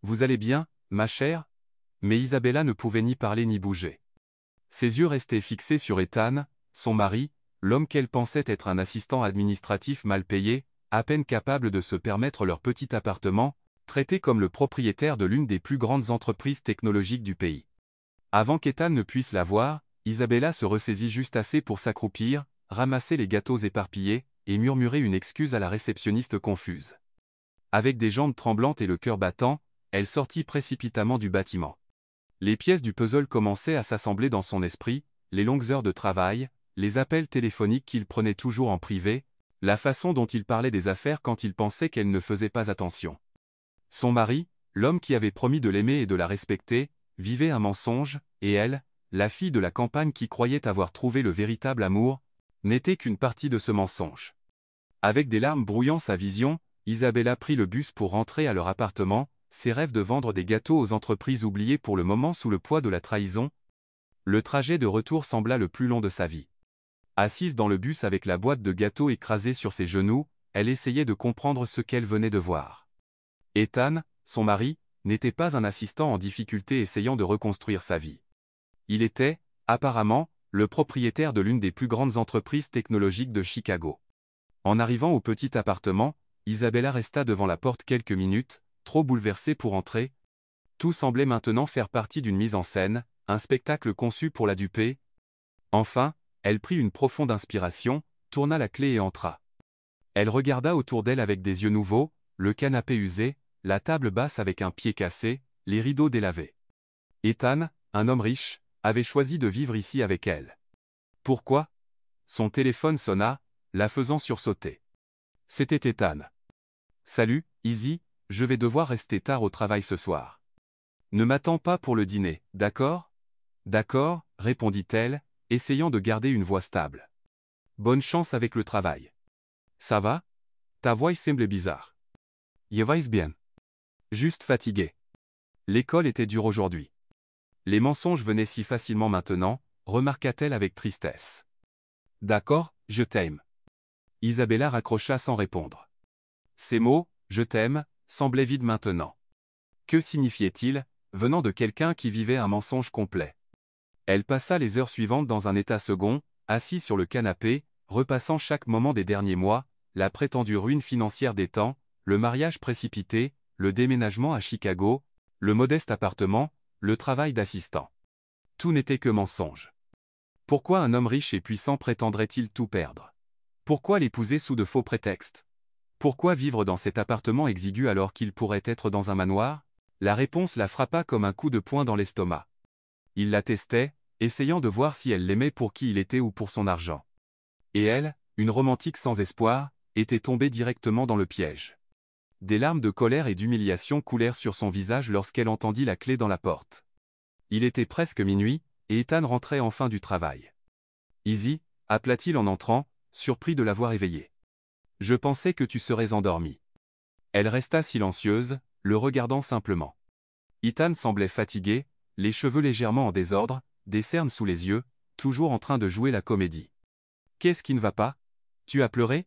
Vous allez bien, ma chère? Mais Isabella ne pouvait ni parler ni bouger. Ses yeux restaient fixés sur Ethan, son mari, l'homme qu'elle pensait être un assistant administratif mal payé, à peine capable de se permettre leur petit appartement, traité comme le propriétaire de l'une des plus grandes entreprises technologiques du pays. Avant qu'Ethan ne puisse la voir, Isabella se ressaisit juste assez pour s'accroupir, ramasser les gâteaux éparpillés, et murmurer une excuse à la réceptionniste confuse. Avec des jambes tremblantes et le cœur battant, elle sortit précipitamment du bâtiment. Les pièces du puzzle commençaient à s'assembler dans son esprit, les longues heures de travail, les appels téléphoniques qu'il prenait toujours en privé, la façon dont il parlait des affaires quand il pensait qu'elle ne faisait pas attention. Son mari, l'homme qui avait promis de l'aimer et de la respecter, vivait un mensonge, et elle, la fille de la campagne qui croyait avoir trouvé le véritable amour, n'était qu'une partie de ce mensonge. Avec des larmes brouillant sa vision, Isabella prit le bus pour rentrer à leur appartement, ses rêves de vendre des gâteaux aux entreprises oubliées pour le moment sous le poids de la trahison. Le trajet de retour sembla le plus long de sa vie. Assise dans le bus avec la boîte de gâteaux écrasée sur ses genoux, elle essayait de comprendre ce qu'elle venait de voir. Ethan, son mari, n'était pas un assistant en difficulté essayant de reconstruire sa vie. Il était, apparemment, le propriétaire de l'une des plus grandes entreprises technologiques de Chicago. En arrivant au petit appartement, Isabella resta devant la porte quelques minutes, trop bouleversée pour entrer. Tout semblait maintenant faire partie d'une mise en scène, un spectacle conçu pour la duper. Enfin, elle prit une profonde inspiration, tourna la clé et entra. Elle regarda autour d'elle avec des yeux nouveaux, le canapé usé, la table basse avec un pied cassé, les rideaux délavés. Ethan, un homme riche, avait choisi de vivre ici avec elle. Pourquoi? Son téléphone sonna, la faisant sursauter. C'était Ethan. Salut, Izzy, je vais devoir rester tard au travail ce soir. Ne m'attends pas pour le dîner, d'accord? D'accord, répondit-elle, essayant de garder une voix stable. Bonne chance avec le travail. Ça va? Ta voix semble bizarre. Je vais bien. Juste fatigué. L'école était dure aujourd'hui. Les mensonges venaient si facilement maintenant, remarqua-t-elle avec tristesse. D'accord, je t'aime. Isabella raccrocha sans répondre. Ces mots, je t'aime, semblaient vides maintenant. Que signifiait-il, venant de quelqu'un qui vivait un mensonge complet? Elle passa les heures suivantes dans un état second, assis sur le canapé, repassant chaque moment des derniers mois, la prétendue ruine financière d'Ethan, le mariage précipité, le déménagement à Chicago, le modeste appartement, le travail d'assistant. Tout n'était que mensonge. Pourquoi un homme riche et puissant prétendrait-il tout perdre? Pourquoi l'épouser sous de faux prétextes? Pourquoi vivre dans cet appartement exigu alors qu'il pourrait être dans un manoir? La réponse la frappa comme un coup de poing dans l'estomac. Il la testait, essayant de voir si elle l'aimait pour qui il était ou pour son argent. Et elle, une romantique sans espoir, était tombée directement dans le piège. Des larmes de colère et d'humiliation coulèrent sur son visage lorsqu'elle entendit la clé dans la porte. Il était presque minuit, et Ethan rentrait enfin du travail. Izzy, appela-t-il en entrant, surpris de l'avoir éveillée. Je pensais que tu serais endormie. Elle resta silencieuse, le regardant simplement. Ethan semblait fatigué, les cheveux légèrement en désordre, des cernes sous les yeux, toujours en train de jouer la comédie. « Qu'est-ce qui ne va pas? Tu as pleuré »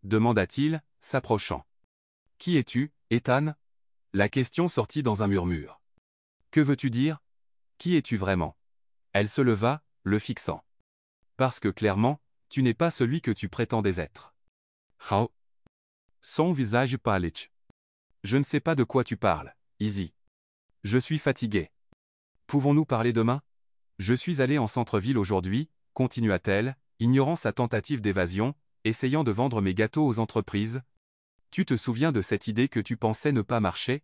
demanda-t-il, s'approchant. « Qui es-tu, Ethan » La question sortit dans un murmure. « Que veux-tu dire? Qui es-tu vraiment » Elle se leva, le fixant. « Parce que clairement, tu n'es pas celui que tu prétendais être. » How? Son visage pâlit. « Je ne sais pas de quoi tu parles, Izzy. Je suis fatigué. Pouvons-nous parler demain? Je suis allé en centre-ville aujourd'hui, continua-t-elle, ignorant sa tentative d'évasion, essayant de vendre mes gâteaux aux entreprises. Tu te souviens de cette idée que tu pensais ne pas marcher?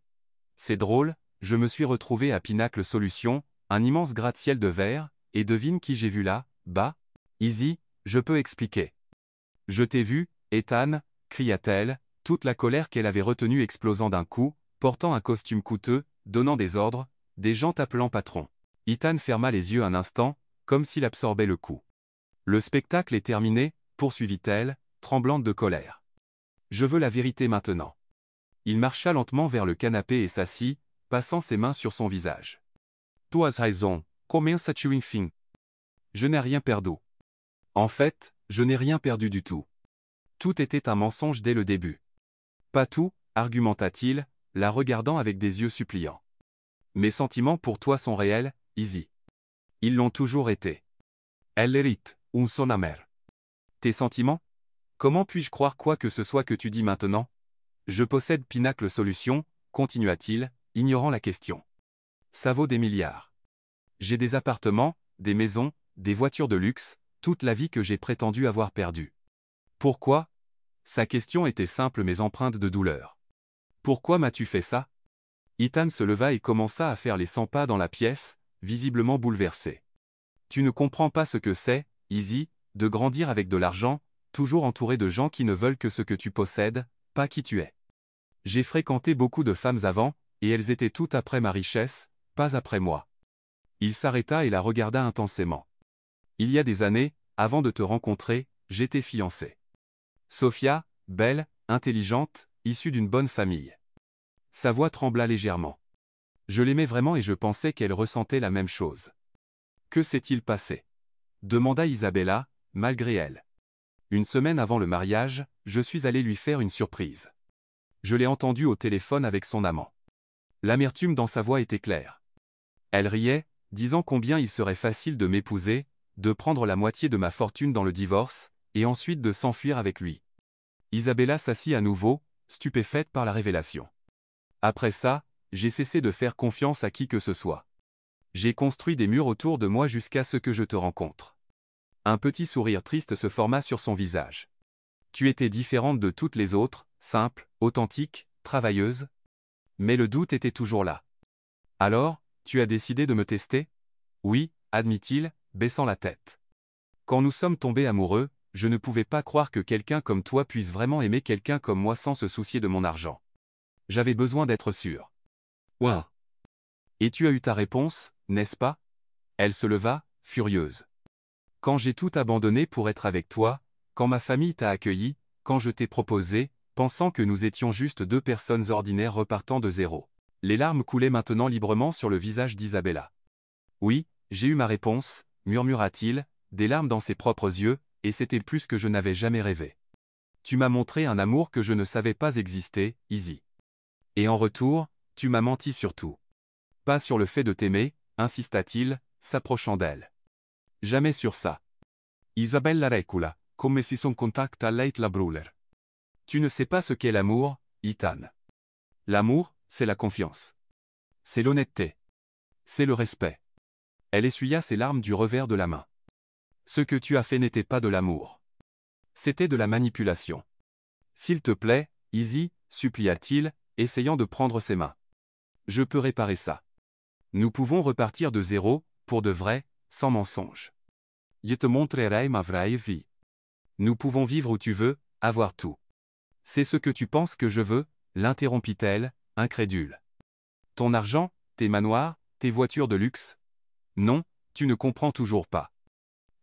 C'est drôle, je me suis retrouvé à Pinacle Solutions, un immense gratte-ciel de verre, et devine qui j'ai vu là, bas? Izzy, je peux expliquer. Je t'ai vu, Ethan, cria-t-elle, toute la colère qu'elle avait retenue explosant d'un coup, portant un costume coûteux, donnant des ordres, des gens t'appelant patron. Ethan ferma les yeux un instant, comme s'il absorbait le coup. Le spectacle est terminé, poursuivit-elle, tremblante de colère. Je veux la vérité maintenant. Il marcha lentement vers le canapé et s'assit, passant ses mains sur son visage. Tu as raison, começa-tu enfim. Je n'ai rien perdu. En fait, je n'ai rien perdu du tout. Tout était un mensonge dès le début. Pas tout, argumenta-t-il, la regardant avec des yeux suppliants. Mes sentiments pour toi sont réels, Izzy. Ils l'ont toujours été. Elle hérite, un son amer. Tes sentiments? Comment puis-je croire quoi que ce soit que tu dis maintenant? Je possède Pinacle Solutions, continua-t-il, ignorant la question. Ça vaut des milliards. J'ai des appartements, des maisons, des voitures de luxe, toute la vie que j'ai prétendu avoir perdue. Pourquoi? Sa question était simple mais empreinte de douleur. Pourquoi m'as-tu fait ça? Ethan se leva et commença à faire les 100 pas dans la pièce, visiblement bouleversé. Tu ne comprends pas ce que c'est, Izzy, de grandir avec de l'argent, toujours entouré de gens qui ne veulent que ce que tu possèdes, pas qui tu es. J'ai fréquenté beaucoup de femmes avant, et elles étaient toutes après ma richesse, pas après moi. Il s'arrêta et la regarda intensément. Il y a des années, avant de te rencontrer, j'étais fiancé. Sophia, belle, intelligente, issue d'une bonne famille. Sa voix trembla légèrement. Je l'aimais vraiment et je pensais qu'elle ressentait la même chose. Que s'est-il passé? Demanda Isabella, malgré elle. Une semaine avant le mariage, je suis allé lui faire une surprise. Je l'ai entendue au téléphone avec son amant. L'amertume dans sa voix était claire. Elle riait, disant combien il serait facile de m'épouser, de prendre la moitié de ma fortune dans le divorce, et ensuite de s'enfuir avec lui. Isabella s'assit à nouveau, stupéfaite par la révélation. Après ça, j'ai cessé de faire confiance à qui que ce soit. J'ai construit des murs autour de moi jusqu'à ce que je te rencontre. Un petit sourire triste se forma sur son visage. Tu étais différente de toutes les autres, simple, authentique, travailleuse. Mais le doute était toujours là. Alors, tu as décidé de me tester? Oui, admit-il, baissant la tête. Quand nous sommes tombés amoureux, je ne pouvais pas croire que quelqu'un comme toi puisse vraiment aimer quelqu'un comme moi sans se soucier de mon argent. J'avais besoin d'être sûr. Ouah. Et tu as eu ta réponse, n'est-ce pas? Elle se leva, furieuse. Quand j'ai tout abandonné pour être avec toi, quand ma famille t'a accueilli, quand je t'ai proposé, pensant que nous étions juste deux personnes ordinaires repartant de zéro. Les larmes coulaient maintenant librement sur le visage d'Isabella. Oui, j'ai eu ma réponse, murmura-t-il, des larmes dans ses propres yeux, et c'était plus que je n'avais jamais rêvé. Tu m'as montré un amour que je ne savais pas exister, Izzy. Et en retour, tu m'as menti sur tout. Pas sur le fait de t'aimer, insista-t-il, s'approchant d'elle. Jamais sur ça. Isabella recula, come si son contact allait la brûler. Tu ne sais pas ce qu'est l'amour, Ethan. L'amour, c'est la confiance. C'est l'honnêteté. C'est le respect. Elle essuya ses larmes du revers de la main. Ce que tu as fait n'était pas de l'amour. C'était de la manipulation. S'il te plaît, Izzy, supplia-t-il, essayant de prendre ses mains. Je peux réparer ça. Nous pouvons repartir de zéro, pour de vrai, sans mensonge. Je te montrerai ma vraie vie. Nous pouvons vivre où tu veux, avoir tout. C'est ce que tu penses que je veux, l'interrompit-elle, incrédule. Ton argent, tes manoirs, tes voitures de luxe? Non, tu ne comprends toujours pas.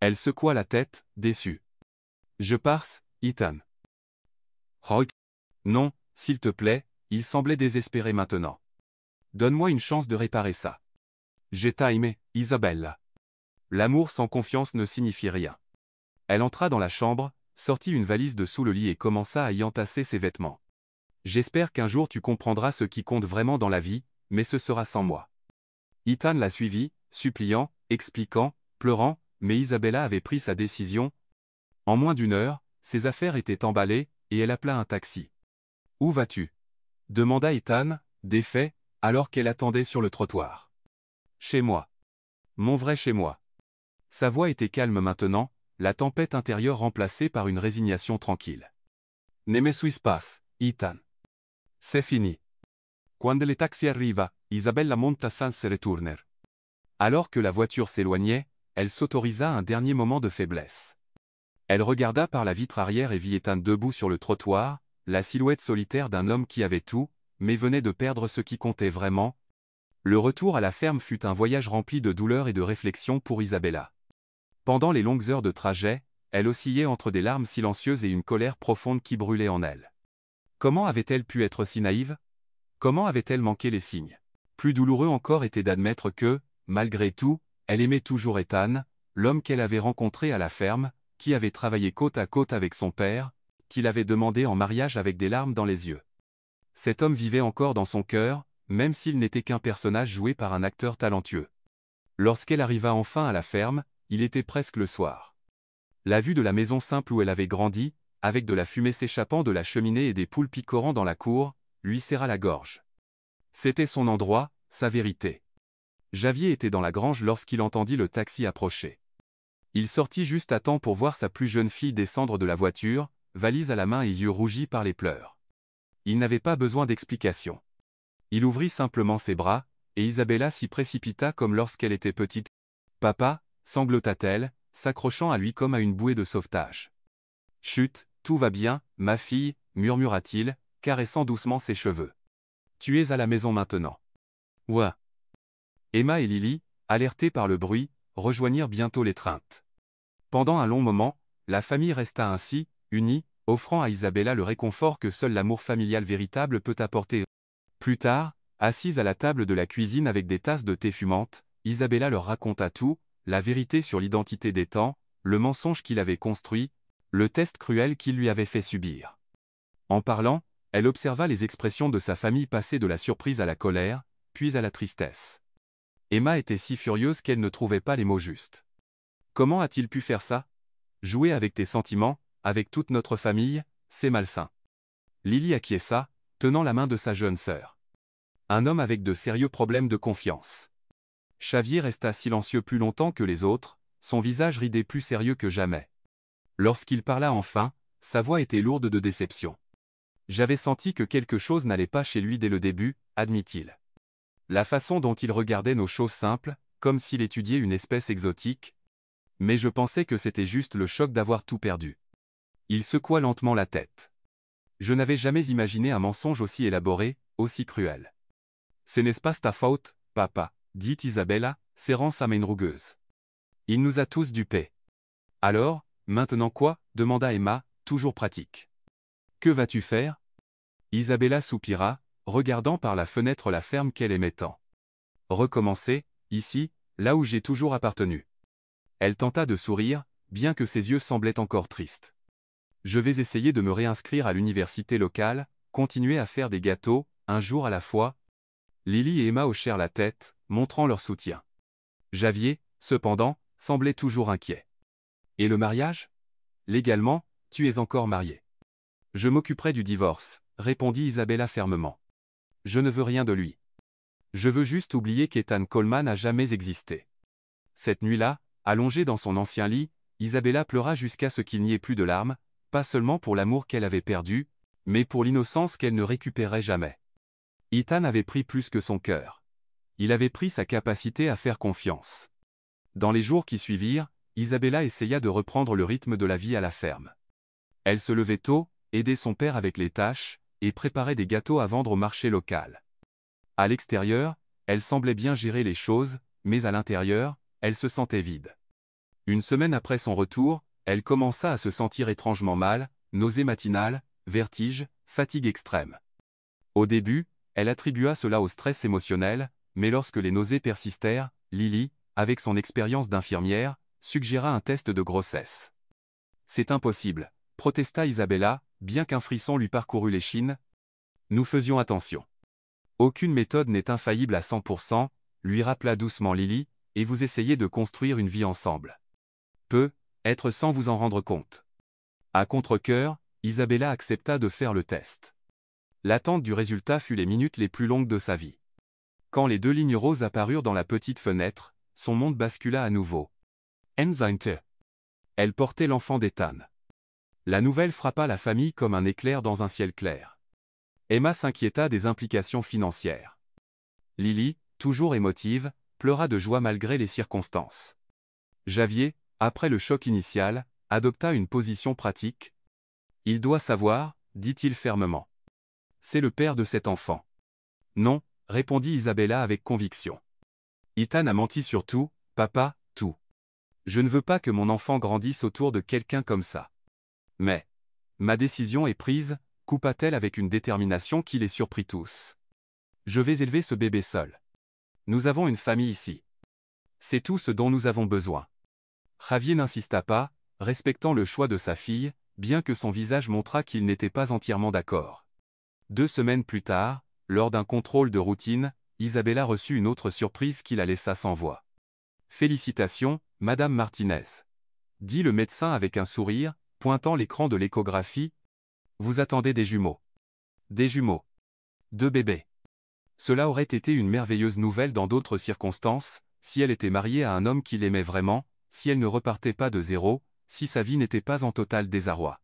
Elle secoua la tête, déçue. Je pars, Ethan. Oh. Non, s'il te plaît, Il semblait désespéré maintenant. Donne-moi une chance de réparer ça. J'ai aimé, Isabella. L'amour sans confiance ne signifie rien. Elle entra dans la chambre, sortit une valise de sous le lit et commença à y entasser ses vêtements. J'espère qu'un jour tu comprendras ce qui compte vraiment dans la vie, mais ce sera sans moi. Ethan la suivit, suppliant, expliquant, pleurant, mais Isabella avait pris sa décision. En moins d'une heure, ses affaires étaient emballées, et elle appela un taxi. « Où vas-tu » demanda Ethan, défait, alors qu'elle attendait sur le trottoir. « Chez moi. Mon vrai chez moi. » Sa voix était calme maintenant, la tempête intérieure remplacée par une résignation tranquille. « Ne me suis pas, Ethan. C'est fini. Quando le taxi arriva, Isabella monta sans se retourner. » Alors que la voiture s'éloignait, elle s'autorisa un dernier moment de faiblesse. Elle regarda par la vitre arrière et vit Ethan debout sur le trottoir, la silhouette solitaire d'un homme qui avait tout, mais venait de perdre ce qui comptait vraiment. Le retour à la ferme fut un voyage rempli de douleur et de réflexion pour Isabella. Pendant les longues heures de trajet, elle oscillait entre des larmes silencieuses et une colère profonde qui brûlait en elle. Comment avait-elle pu être si naïve? Comment avait-elle manqué les signes? Plus douloureux encore était d'admettre que, malgré tout, elle aimait toujours Ethan, l'homme qu'elle avait rencontré à la ferme, qui avait travaillé côte à côte avec son père, qui l'avait demandé en mariage avec des larmes dans les yeux. Cet homme vivait encore dans son cœur, même s'il n'était qu'un personnage joué par un acteur talentueux. Lorsqu'elle arriva enfin à la ferme, il était presque le soir. La vue de la maison simple où elle avait grandi, avec de la fumée s'échappant de la cheminée et des poules picorant dans la cour, lui serra la gorge. C'était son endroit, sa vérité. Javier était dans la grange lorsqu'il entendit le taxi approcher. Il sortit juste à temps pour voir sa plus jeune fille descendre de la voiture, valise à la main et yeux rougis par les pleurs. Il n'avait pas besoin d'explication. Il ouvrit simplement ses bras, et Isabella s'y précipita comme lorsqu'elle était petite. « Papa » sanglota-t-elle, s'accrochant à lui comme à une bouée de sauvetage. « Chut, tout va bien, ma fille » murmura-t-il, caressant doucement ses cheveux. « Tu es à la maison maintenant. »« Ouais. » Emma et Lily, alertées par le bruit, rejoignirent bientôt l'étreinte. Pendant un long moment, la famille resta ainsi, unie, offrant à Isabella le réconfort que seul l'amour familial véritable peut apporter. Plus tard, assise à la table de la cuisine avec des tasses de thé fumantes, Isabella leur raconta tout, la vérité sur l'identité d'Ethan, le mensonge qu'il avait construit, le test cruel qu'il lui avait fait subir. En parlant, elle observa les expressions de sa famille passer de la surprise à la colère, puis à la tristesse. Emma était si furieuse qu'elle ne trouvait pas les mots justes. Comment a-t-il pu faire ça? Jouer avec tes sentiments, avec toute notre famille, c'est malsain. Lily acquiesça, tenant la main de sa jeune sœur. Un homme avec de sérieux problèmes de confiance. Xavier resta silencieux plus longtemps que les autres, son visage ridé plus sérieux que jamais. Lorsqu'il parla enfin, sa voix était lourde de déception. J'avais senti que quelque chose n'allait pas chez lui dès le début, admit-il. La façon dont il regardait nos choses simples, comme s'il étudiait une espèce exotique. Mais je pensais que c'était juste le choc d'avoir tout perdu. Il secoua lentement la tête. Je n'avais jamais imaginé un mensonge aussi élaboré, aussi cruel. Ce n'est pas ta faute, papa, dit Isabella, serrant sa main rugueuse. Il nous a tous dupés. Alors, maintenant quoi? Demanda Emma, toujours pratique. Que vas-tu faire? Isabella soupira, regardant par la fenêtre la ferme qu'elle aimait tant. Recommencer, ici, là où j'ai toujours appartenu. Elle tenta de sourire, bien que ses yeux semblaient encore tristes. Je vais essayer de me réinscrire à l'université locale, continuer à faire des gâteaux, un jour à la fois. Lily et Emma hochèrent la tête, montrant leur soutien. Javier, cependant, semblait toujours inquiet. Et le mariage? Légalement, tu es encore marié. Je m'occuperai du divorce, répondit Isabella fermement. Je ne veux rien de lui. Je veux juste oublier qu'Ethan Coleman a jamais existé. Cette nuit-là, allongée dans son ancien lit, Isabella pleura jusqu'à ce qu'il n'y ait plus de larmes, pas seulement pour l'amour qu'elle avait perdu, mais pour l'innocence qu'elle ne récupérerait jamais. Ethan avait pris plus que son cœur. Il avait pris sa capacité à faire confiance. Dans les jours qui suivirent, Isabella essaya de reprendre le rythme de la vie à la ferme. Elle se levait tôt, aidait son père avec les tâches, et préparait des gâteaux à vendre au marché local. À l'extérieur, elle semblait bien gérer les choses, mais à l'intérieur, elle se sentait vide. Une semaine après son retour, elle commença à se sentir étrangement mal, nausées matinales, vertiges, fatigue extrême. Au début, elle attribua cela au stress émotionnel, mais lorsque les nausées persistèrent, Lily, avec son expérience d'infirmière, suggéra un test de grossesse. C'est impossible, protesta Isabella, bien qu'un frisson lui parcourût l'échine. Nous faisions attention. Aucune méthode n'est infaillible à 100%, lui rappela doucement Lily, et vous essayez de construire une vie ensemble. Être sans vous en rendre compte. À contre-cœur, Isabella accepta de faire le test. L'attente du résultat fut les minutes les plus longues de sa vie. Quand les 2 lignes roses apparurent dans la petite fenêtre, son monde bascula à nouveau. Enzeinte. Elle portait l'enfant d'Ethan. La nouvelle frappa la famille comme un éclair dans un ciel clair. Emma s'inquiéta des implications financières. Lily, toujours émotive, pleura de joie malgré les circonstances. Javier, après le choc initial, adopta une position pratique. Il doit savoir, dit-il fermement. C'est le père de cet enfant. Non, répondit Isabella avec conviction. Ethan a menti sur tout, papa, tout. Je ne veux pas que mon enfant grandisse autour de quelqu'un comme ça. Mais ma décision est prise, coupa-t-elle avec une détermination qui les surprit tous. Je vais élever ce bébé seul. Nous avons une famille ici. C'est tout ce dont nous avons besoin. Javier n'insista pas, respectant le choix de sa fille, bien que son visage montrât qu'il n'était pas entièrement d'accord. 2 semaines plus tard, lors d'un contrôle de routine, Isabella reçut une autre surprise qui la laissa sans voix. « Félicitations, Madame Martinez. » dit le médecin avec un sourire, pointant l'écran de l'échographie. « Vous attendez des jumeaux. » Des jumeaux. 2 bébés. Cela aurait été une merveilleuse nouvelle dans d'autres circonstances, si elle était mariée à un homme qui l'aimait vraiment, si elle ne repartait pas de zéro, si sa vie n'était pas en total désarroi.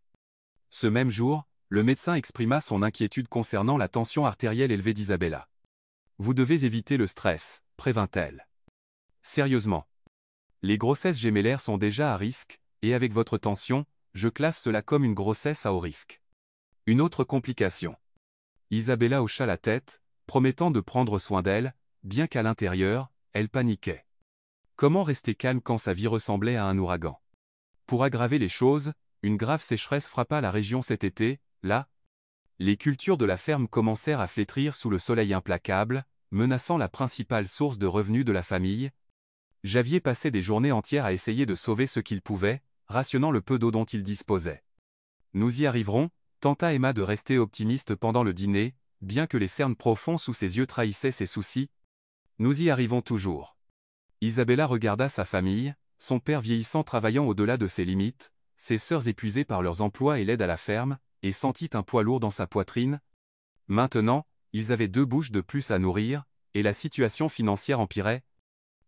Ce même jour, le médecin exprima son inquiétude concernant la tension artérielle élevée d'Isabella. « Vous devez éviter le stress, prévint-elle. Sérieusement. Les grossesses gémellaires sont déjà à risque, et avec votre tension, je classe cela comme une grossesse à haut risque. Une autre complication. » Isabella hocha la tête, promettant de prendre soin d'elle, bien qu'à l'intérieur, elle paniquait. Comment rester calme quand sa vie ressemblait à un ouragan? Pour aggraver les choses, une grave sécheresse frappa la région cet été, là. Les cultures de la ferme commencèrent à flétrir sous le soleil implacable, menaçant la principale source de revenus de la famille. Javier passait des journées entières à essayer de sauver ce qu'il pouvait, rationnant le peu d'eau dont il disposait. Nous y arriverons, tenta Emma de rester optimiste pendant le dîner, bien que les cernes profonds sous ses yeux trahissaient ses soucis. Nous y arrivons toujours. Isabella regarda sa famille, son père vieillissant travaillant au-delà de ses limites, ses sœurs épuisées par leurs emplois et l'aide à la ferme, et sentit un poids lourd dans sa poitrine. Maintenant, ils avaient 2 bouches de plus à nourrir, et la situation financière empirait.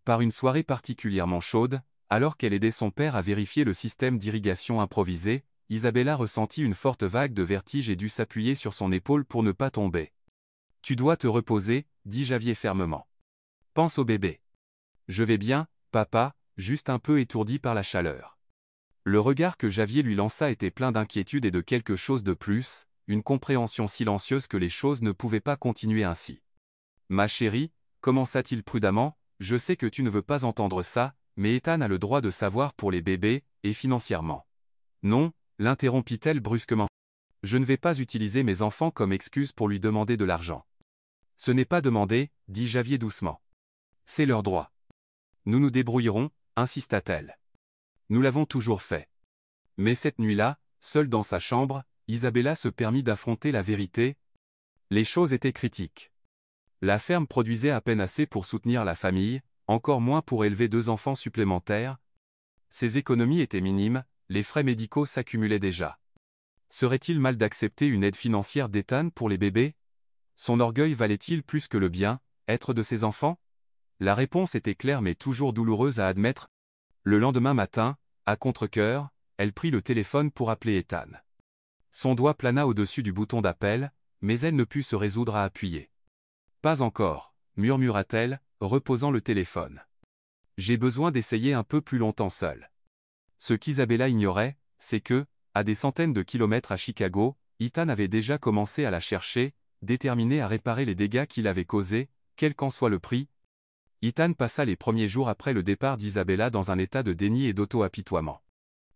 Par une soirée particulièrement chaude, alors qu'elle aidait son père à vérifier le système d'irrigation improvisé, Isabella ressentit une forte vague de vertige et dut s'appuyer sur son épaule pour ne pas tomber. « Tu dois te reposer, dit Javier fermement. Pense au bébé. Je vais bien, papa, juste un peu étourdi par la chaleur. » Le regard que Javier lui lança était plein d'inquiétude et de quelque chose de plus, une compréhension silencieuse que les choses ne pouvaient pas continuer ainsi. « Ma chérie, commença-t-il prudemment, je sais que tu ne veux pas entendre ça, mais Ethan a le droit de savoir pour les bébés, et financièrement. » Non, l'interrompit-elle brusquement. Je ne vais pas utiliser mes enfants comme excuse pour lui demander de l'argent. Ce n'est pas demander, dit Javier doucement. C'est leur droit. Nous nous débrouillerons, insista-t-elle. Nous l'avons toujours fait. Mais cette nuit-là, seule dans sa chambre, Isabella se permit d'affronter la vérité. Les choses étaient critiques. La ferme produisait à peine assez pour soutenir la famille, encore moins pour élever 2 enfants supplémentaires. Ses économies étaient minimes, les frais médicaux s'accumulaient déjà. Serait-il mal d'accepter une aide financière d'Ethan pour les bébés? Son orgueil valait-il plus que le bien, être de ses enfants? La réponse était claire mais toujours douloureuse à admettre. Le lendemain matin, à contre-cœur, elle prit le téléphone pour appeler Ethan. Son doigt plana au-dessus du bouton d'appel, mais elle ne put se résoudre à appuyer. « Pas encore, murmura-t-elle, reposant le téléphone. J'ai besoin d'essayer un peu plus longtemps seule. » Ce qu'Isabella ignorait, c'est que, à des centaines de kilomètres à Chicago, Ethan avait déjà commencé à la chercher, déterminé à réparer les dégâts qu'il avait causés, quel qu'en soit le prix. Ethan passa les premiers jours après le départ d'Isabella dans un état de déni et d'auto-apitoiement.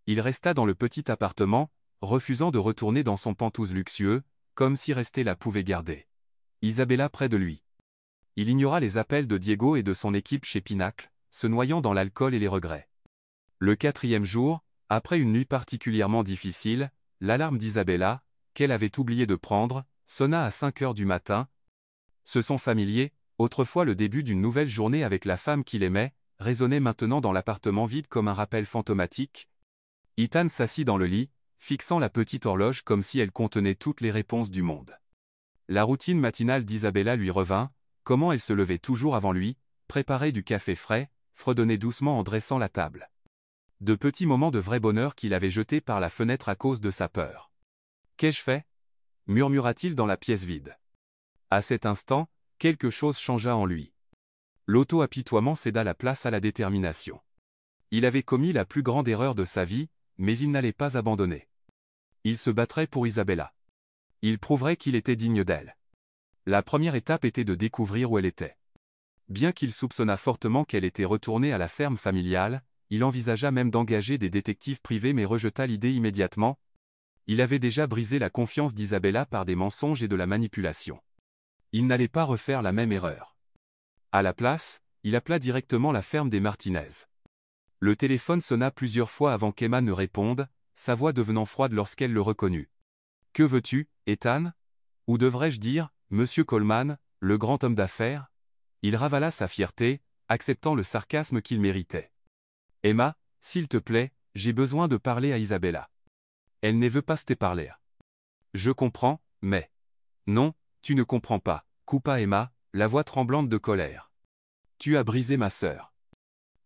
Il resta dans le petit appartement, refusant de retourner dans son penthouse luxueux, comme si rester là pouvait garder Isabella près de lui. Il ignora les appels de Diego et de son équipe chez Pinacle, se noyant dans l'alcool et les regrets. Le 4e jour, après une nuit particulièrement difficile, l'alarme d'Isabella, qu'elle avait oublié de prendre, sonna à 5 heures du matin. Ce son familier, autrefois le début d'une nouvelle journée avec la femme qu'il aimait, résonnait maintenant dans l'appartement vide comme un rappel fantomatique. Ethan s'assit dans le lit, fixant la petite horloge comme si elle contenait toutes les réponses du monde. La routine matinale d'Isabella lui revint, comment elle se levait toujours avant lui, préparait du café frais, fredonnait doucement en dressant la table. De petits moments de vrai bonheur qu'il avait jetés par la fenêtre à cause de sa peur. « Qu'ai-je fait » murmura-t-il dans la pièce vide. À cet instant, quelque chose changea en lui. L'auto-apitoiement céda la place à la détermination. Il avait commis la plus grande erreur de sa vie, mais il n'allait pas abandonner. Il se battrait pour Isabella. Il prouverait qu'il était digne d'elle. La première étape était de découvrir où elle était. Bien qu'il soupçonnât fortement qu'elle était retournée à la ferme familiale, il envisagea même d'engager des détectives privés mais rejeta l'idée immédiatement. Il avait déjà brisé la confiance d'Isabella par des mensonges et de la manipulation. Il n'allait pas refaire la même erreur. À la place, il appela directement la ferme des Martinez. Le téléphone sonna plusieurs fois avant qu'Emma ne réponde, sa voix devenant froide lorsqu'elle le reconnut. « Que veux-tu, Ethan ? Ou devrais-je dire, Monsieur Coleman, le grand homme d'affaires ?» Il ravala sa fierté, acceptant le sarcasme qu'il méritait. « Emma, s'il te plaît, j'ai besoin de parler à Isabella. Elle ne veut pas te parler. »« Je comprends, mais... » »« Non, tu ne comprends pas, » coupa Emma, la voix tremblante de colère. « Tu as brisé ma sœur.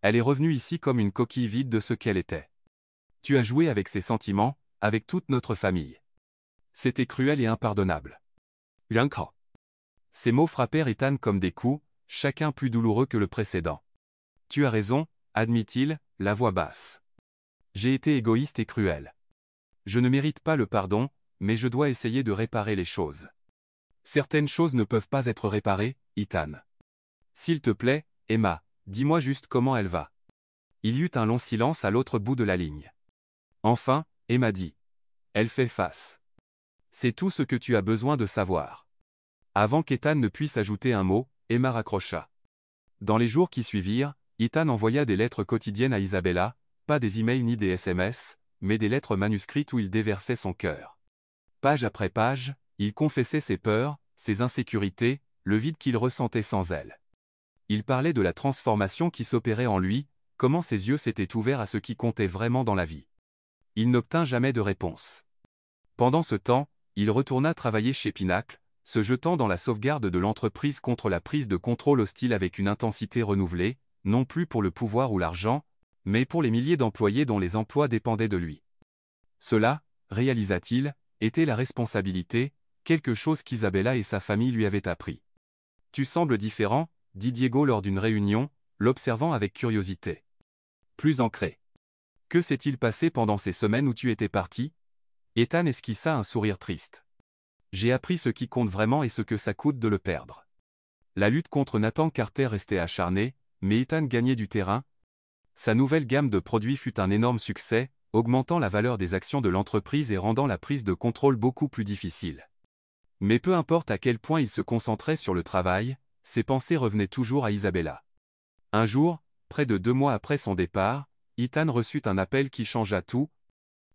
Elle est revenue ici comme une coquille vide de ce qu'elle était. Tu as joué avec ses sentiments, avec toute notre famille. C'était cruel et impardonnable. » Ces mots frappèrent Ethan comme des coups, chacun plus douloureux que le précédent. « Tu as raison, » admit-il, la voix basse. « J'ai été égoïste et cruel. Je ne mérite pas le pardon, mais je dois essayer de réparer les choses. Certaines choses ne peuvent pas être réparées, Ethan. S'il te plaît, Emma, dis-moi juste comment elle va. » Il y eut un long silence à l'autre bout de la ligne. Enfin, Emma dit. « Elle fait face. C'est tout ce que tu as besoin de savoir. » Avant qu'Ethan ne puisse ajouter un mot, Emma raccrocha. Dans les jours qui suivirent, Ethan envoya des lettres quotidiennes à Isabella, pas des emails ni des SMS, mais des lettres manuscrites où il déversait son cœur. Page après page, il confessait ses peurs, ses insécurités, le vide qu'il ressentait sans elle. Il parlait de la transformation qui s'opérait en lui, comment ses yeux s'étaient ouverts à ce qui comptait vraiment dans la vie. Il n'obtint jamais de réponse. Pendant ce temps, il retourna travailler chez Pinacle, se jetant dans la sauvegarde de l'entreprise contre la prise de contrôle hostile avec une intensité renouvelée, non plus pour le pouvoir ou l'argent, mais pour les milliers d'employés dont les emplois dépendaient de lui. Cela, réalisa-t-il, était la responsabilité, quelque chose qu'Isabella et sa famille lui avaient appris. « Tu sembles différent, » dit Diego lors d'une réunion, l'observant avec curiosité. « Plus ancré. Que s'est-il passé pendant ces semaines où tu étais parti ?» Ethan esquissa un sourire triste. « J'ai appris ce qui compte vraiment et ce que ça coûte de le perdre. » La lutte contre Nathan Carter restait acharnée, mais Ethan gagnait du terrain. Sa nouvelle gamme de produits fut un énorme succès, augmentant la valeur des actions de l'entreprise et rendant la prise de contrôle beaucoup plus difficile. Mais peu importe à quel point il se concentrait sur le travail, ses pensées revenaient toujours à Isabella. Un jour, près de 2 mois après son départ, Ethan reçut un appel qui changea tout.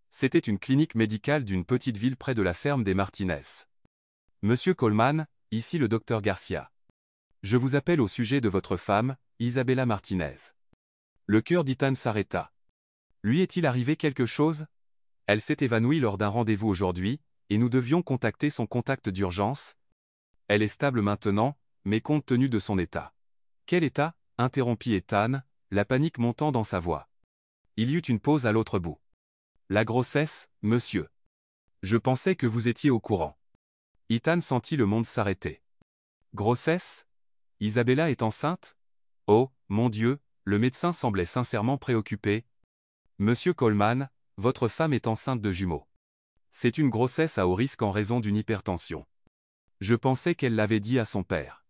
C'était une clinique médicale d'une petite ville près de la ferme des Martinez. « Monsieur Coleman, ici le docteur Garcia. Je vous appelle au sujet de votre femme, Isabella Martinez. » Le cœur d'Ethan s'arrêta. Lui est-il arrivé quelque chose? Elle s'est évanouie lors d'un rendez-vous aujourd'hui, et nous devions contacter son contact d'urgence. Elle est stable maintenant, mais compte tenu de son état. Quel état? Interrompit Ethan, la panique montant dans sa voix. Il y eut une pause à l'autre bout. La grossesse, monsieur. Je pensais que vous étiez au courant. Ethan sentit le monde s'arrêter. Grossesse? Isabella est enceinte? Oh, mon Dieu, le médecin semblait sincèrement préoccupé. Monsieur Coleman, votre femme est enceinte de jumeaux. C'est une grossesse à haut risque en raison d'une hypertension. Je pensais qu'elle l'avait dit à son père.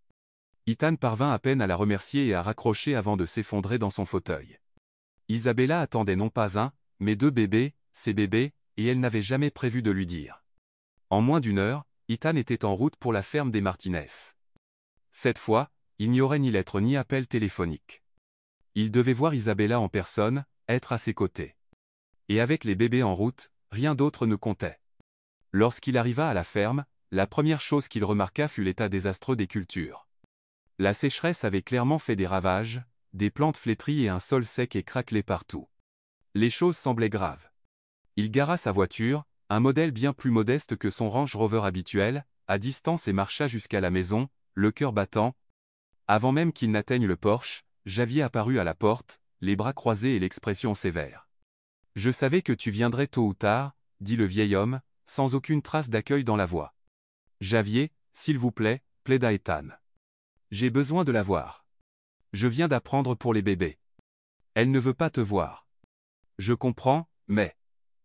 Ethan parvint à peine à la remercier et à raccrocher avant de s'effondrer dans son fauteuil. Isabella attendait non pas un, mais 2 bébés, ses bébés, et elle n'avait jamais prévu de lui dire. En moins d'1 heure, Ethan était en route pour la ferme des Martinez. Cette fois, il n'y aurait ni lettre ni appel téléphonique. Il devait voir Isabella en personne, être à ses côtés. Et avec les bébés en route, rien d'autre ne comptait. Lorsqu'il arriva à la ferme, la première chose qu'il remarqua fut l'état désastreux des cultures. La sécheresse avait clairement fait des ravages, des plantes flétries et un sol sec et craquelé partout. Les choses semblaient graves. Il gara sa voiture, un modèle bien plus modeste que son Range Rover habituel, à distance et marcha jusqu'à la maison, le cœur battant. Avant même qu'il n'atteigne le porche, Javier apparut à la porte, les bras croisés et l'expression sévère. « Je savais que tu viendrais tôt ou tard, » dit le vieil homme, sans aucune trace d'accueil dans la voix. « Javier, s'il vous plaît, plaida Ethan. J'ai besoin de la voir. Je viens d'apprendre pour les bébés. Elle ne veut pas te voir. Je comprends, mais...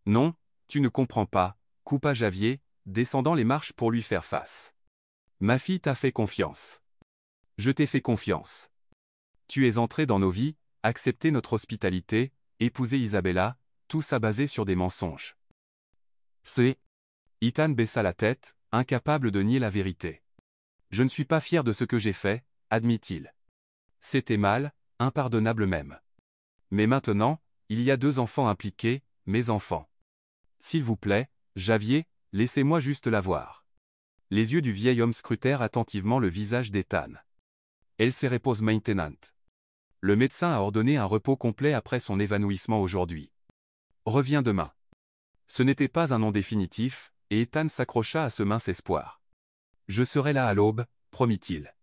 Non, tu ne comprends pas, coupa Javier, descendant les marches pour lui faire face. Ma fille t'a fait confiance. Je t'ai fait confiance. Tu es entré dans nos vies, accepté notre hospitalité, épousé Isabella, tout ça basé sur des mensonges. C'est... Ethan baissa la tête, incapable de nier la vérité. Je ne suis pas fier de ce que j'ai fait, admit-il. C'était mal, impardonnable même. Mais maintenant, il y a 2 enfants impliqués, mes enfants. S'il vous plaît, Javier, laissez-moi juste la voir. Les yeux du vieil homme scrutèrent attentivement le visage d'Ethan. Elle se repose maintenant. Le médecin a ordonné un repos complet après son évanouissement aujourd'hui. Reviens demain. Ce n'était pas un nom définitif, et Ethan s'accrocha à ce mince espoir. Je serai là à l'aube, promit-il.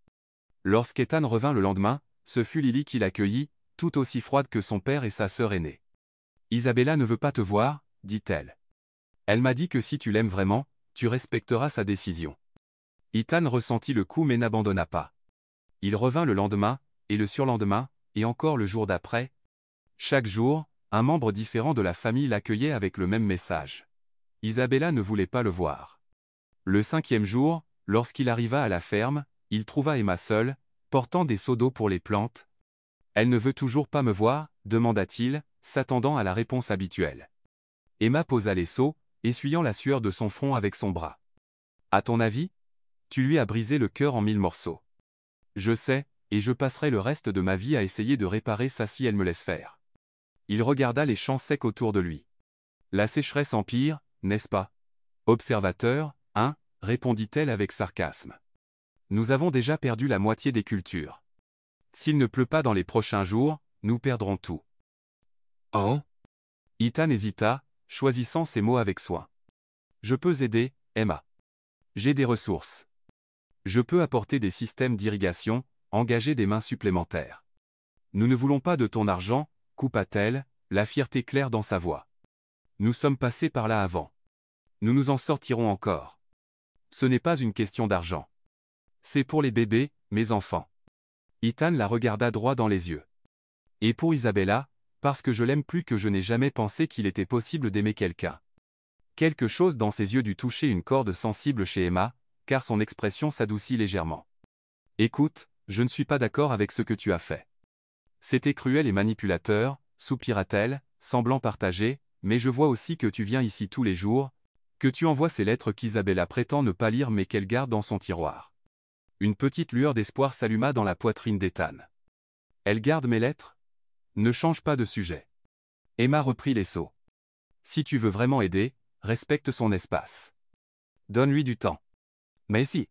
Lorsqu'Ethan revint le lendemain, ce fut Lily qui l'accueillit, tout aussi froide que son père et sa sœur aînée. Isabella ne veut pas te voir, dit-elle. Elle m'a dit que si tu l'aimes vraiment, tu respecteras sa décision. Ethan ressentit le coup mais n'abandonna pas. Il revint le lendemain, et le surlendemain, et encore le jour d'après. Chaque jour, un membre différent de la famille l'accueillait avec le même message. Isabella ne voulait pas le voir. Le 5e jour, lorsqu'il arriva à la ferme, il trouva Emma seule, portant des seaux d'eau pour les plantes. « Elle ne veut toujours pas me voir ?» demanda-t-il, s'attendant à la réponse habituelle. Emma posa les seaux, essuyant la sueur de son front avec son bras. « À ton avis ? Tu lui as brisé le cœur en 1000 morceaux. Je sais, et je passerai le reste de ma vie à essayer de réparer ça si elle me laisse faire. » Il regarda les champs secs autour de lui. « La sécheresse empire, n'est-ce pas ? Observateur, hein ? Répondit-elle avec sarcasme. Nous avons déjà perdu la moitié des cultures. S'il ne pleut pas dans les prochains jours, nous perdrons tout. Oh ? Ethan hésita, choisissant ses mots avec soin. Je peux aider, Emma. J'ai des ressources. Je peux apporter des systèmes d'irrigation, engager des mains supplémentaires. Nous ne voulons pas de ton argent, coupa-t-elle, la fierté claire dans sa voix. Nous sommes passés par là avant. Nous nous en sortirons encore. Ce n'est pas une question d'argent. C'est pour les bébés, mes enfants. Ethan la regarda droit dans les yeux. Et pour Isabella, parce que je l'aime plus que je n'ai jamais pensé qu'il était possible d'aimer quelqu'un. Quelque chose dans ses yeux dut toucher une corde sensible chez Emma, car son expression s'adoucit légèrement. Écoute, je ne suis pas d'accord avec ce que tu as fait. C'était cruel et manipulateur, soupira-t-elle, semblant partager, mais je vois aussi que tu viens ici tous les jours, que tu envoies ces lettres qu'Isabella prétend ne pas lire mais qu'elle garde dans son tiroir. Une petite lueur d'espoir s'alluma dans la poitrine d'Ethan. Elle garde mes lettres ? Ne change pas de sujet. Emma reprit les seaux. Si tu veux vraiment aider, respecte son espace. Donne-lui du temps. Mais si.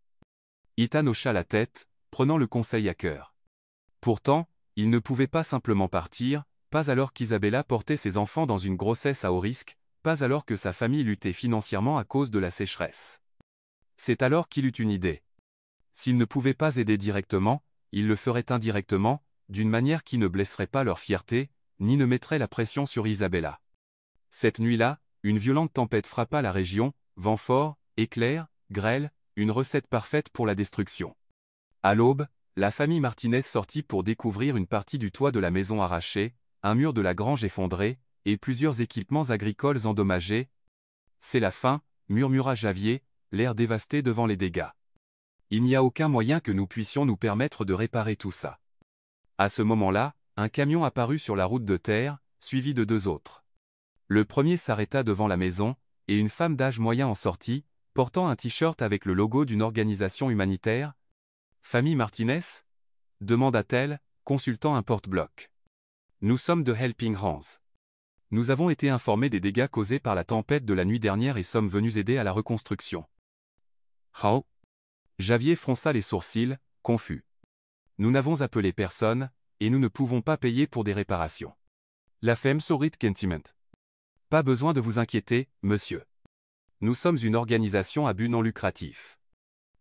Ethan hocha la tête, prenant le conseil à cœur. Pourtant, il ne pouvait pas simplement partir, pas alors qu'Isabella portait ses enfants dans une grossesse à haut risque, pas alors que sa famille luttait financièrement à cause de la sécheresse. C'est alors qu'il eut une idée. S'il ne pouvait pas aider directement, il le ferait indirectement, d'une manière qui ne blesserait pas leur fierté, ni ne mettrait la pression sur Isabella. Cette nuit-là, une violente tempête frappa la région, vent fort, éclairs, grêle, une recette parfaite pour la destruction. À l'aube, la famille Martinez sortit pour découvrir une partie du toit de la maison arrachée, un mur de la grange effondré, et plusieurs équipements agricoles endommagés. « C'est la fin », murmura Javier, l'air dévasté devant les dégâts. « Il n'y a aucun moyen que nous puissions nous permettre de réparer tout ça. » À ce moment-là, un camion apparut sur la route de terre, suivi de 2 autres. Le premier s'arrêta devant la maison, et une femme d'âge moyen en sortit, portant un t-shirt avec le logo d'une organisation humanitaire. Famille Martinez? Demanda-t-elle, consultant un porte-bloc. Nous sommes de Helping Hands. Nous avons été informés des dégâts causés par la tempête de la nuit dernière et sommes venus aider à la reconstruction. Oh! Javier fronça les sourcils, confus. Nous n'avons appelé personne, et nous ne pouvons pas payer pour des réparations. La femme sourit gentiment. Pas besoin de vous inquiéter, monsieur. Nous sommes une organisation à but non lucratif.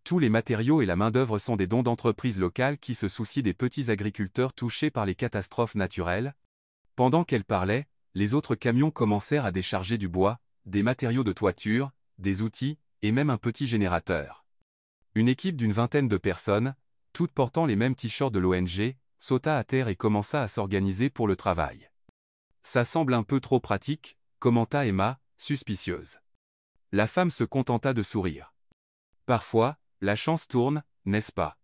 Tous les matériaux et la main-d'œuvre sont des dons d'entreprises locales qui se soucient des petits agriculteurs touchés par les catastrophes naturelles. Pendant qu'elle parlait, les autres camions commencèrent à décharger du bois, des matériaux de toiture, des outils, et même un petit générateur. Une équipe d'une vingtaine de personnes, toutes portant les mêmes t-shirts de l'ONG, sauta à terre et commença à s'organiser pour le travail. Ça semble un peu trop pratique, commenta Emma, suspicieuse. La femme se contenta de sourire. Parfois, la chance tourne, n'est-ce pas?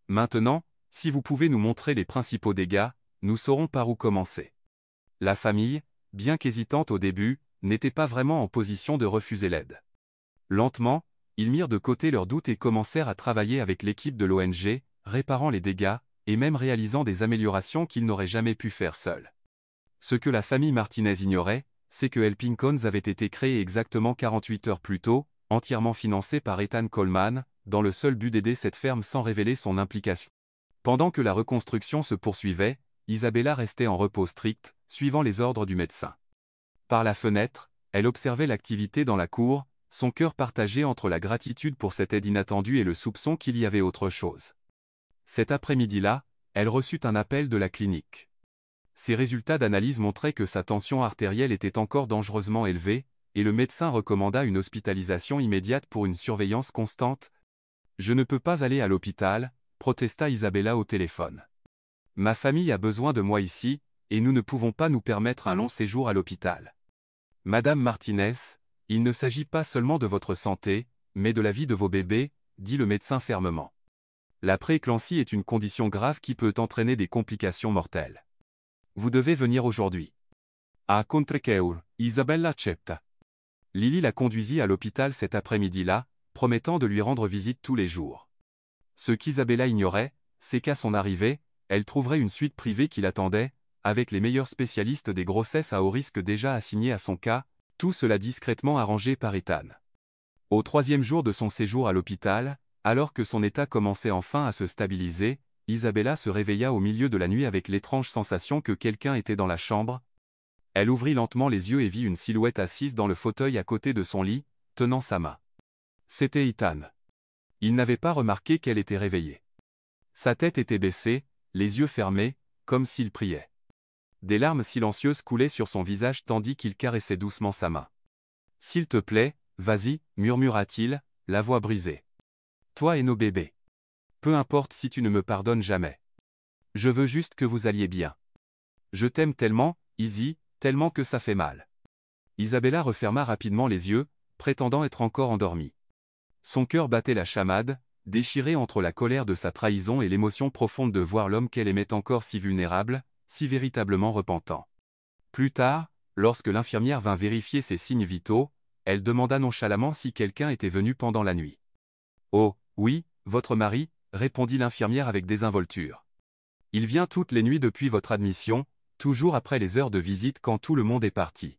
Maintenant, si vous pouvez nous montrer les principaux dégâts, nous saurons par où commencer. La famille, bien qu'hésitante au début, n'était pas vraiment en position de refuser l'aide. Lentement, ils mirent de côté leurs doutes et commencèrent à travailler avec l'équipe de l'ONG, réparant les dégâts, et même réalisant des améliorations qu'ils n'auraient jamais pu faire seuls. Ce que la famille Martinez ignorait, c'est que Helping Hands avait été créé exactement 48 heures plus tôt, entièrement financé par Ethan Coleman, dans le seul but d'aider cette ferme sans révéler son implication. Pendant que la reconstruction se poursuivait, Isabella restait en repos strict, suivant les ordres du médecin. Par la fenêtre, elle observait l'activité dans la cour, son cœur partagé entre la gratitude pour cette aide inattendue et le soupçon qu'il y avait autre chose. Cet après-midi-là, elle reçut un appel de la clinique. Ses résultats d'analyse montraient que sa tension artérielle était encore dangereusement élevée, et le médecin recommanda une hospitalisation immédiate pour une surveillance constante. « Je ne peux pas aller à l'hôpital », protesta Isabella au téléphone. « Ma famille a besoin de moi ici, et nous ne pouvons pas nous permettre un long séjour à l'hôpital. »« Madame Martinez, il ne s'agit pas seulement de votre santé, mais de la vie de vos bébés, » dit le médecin fermement. La prééclampsie est une condition grave qui peut entraîner des complications mortelles. Vous devez venir aujourd'hui. A contraceur, Isabella accetta. Lily la conduisit à l'hôpital cet après-midi-là, promettant de lui rendre visite tous les jours. Ce qu'Isabella ignorait, c'est qu'à son arrivée, elle trouverait une suite privée qui l'attendait, avec les meilleurs spécialistes des grossesses à haut risque déjà assignés à son cas, tout cela discrètement arrangé par Ethan. Au 3e jour de son séjour à l'hôpital, alors que son état commençait enfin à se stabiliser, Isabella se réveilla au milieu de la nuit avec l'étrange sensation que quelqu'un était dans la chambre. Elle ouvrit lentement les yeux et vit une silhouette assise dans le fauteuil à côté de son lit, tenant sa main. C'était Ethan. Il n'avait pas remarqué qu'elle était réveillée. Sa tête était baissée, les yeux fermés, comme s'il priait. Des larmes silencieuses coulaient sur son visage tandis qu'il caressait doucement sa main. « S'il te plaît, vas-y, » murmura-t-il, la voix brisée. « Toi et nos bébés. Peu importe si tu ne me pardonnes jamais. Je veux juste que vous alliez bien. Je t'aime tellement, Izzy, tellement que ça fait mal. » Isabella referma rapidement les yeux, prétendant être encore endormie. Son cœur battait la chamade, déchiré entre la colère de sa trahison et l'émotion profonde de voir l'homme qu'elle aimait encore si vulnérable, si véritablement repentant. Plus tard, lorsque l'infirmière vint vérifier ses signes vitaux, elle demanda nonchalamment si quelqu'un était venu pendant la nuit. « Oh, oui, votre mari, » répondit l'infirmière avec désinvolture. « Il vient toutes les nuits depuis votre admission, toujours après les heures de visite quand tout le monde est parti.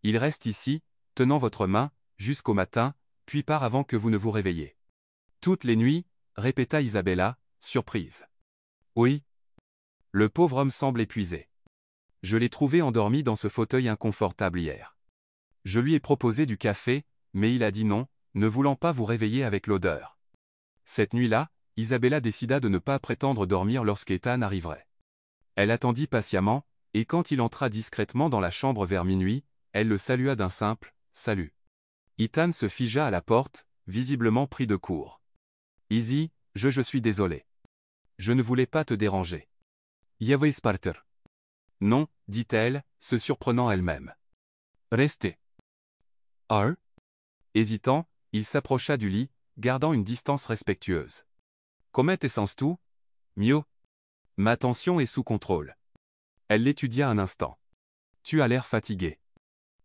Il reste ici, tenant votre main, jusqu'au matin, puis part avant que vous ne vous réveilliez. »« Toutes les nuits » répéta Isabella, surprise. « Oui. » Le pauvre homme semble épuisé. Je l'ai trouvé endormi dans ce fauteuil inconfortable hier. Je lui ai proposé du café, mais il a dit non, ne voulant pas vous réveiller avec l'odeur. Cette nuit-là, Isabella décida de ne pas prétendre dormir lorsqu'Ethan arriverait. Elle attendit patiemment, et quand il entra discrètement dans la chambre vers minuit, elle le salua d'un simple « salut ». Ethan se figea à la porte, visiblement pris de court. « Izzy, je suis désolé. Je ne voulais pas te déranger. »« Yavais Sparter. »« Non, dit-elle, se surprenant elle-même. »« Restez. » « Hésitant, il s'approcha du lit, gardant une distance respectueuse. « Comment te sens-tu? »« Mieux. Ma tension est sous contrôle. » Elle l'étudia un instant. « Tu as l'air fatigué. »«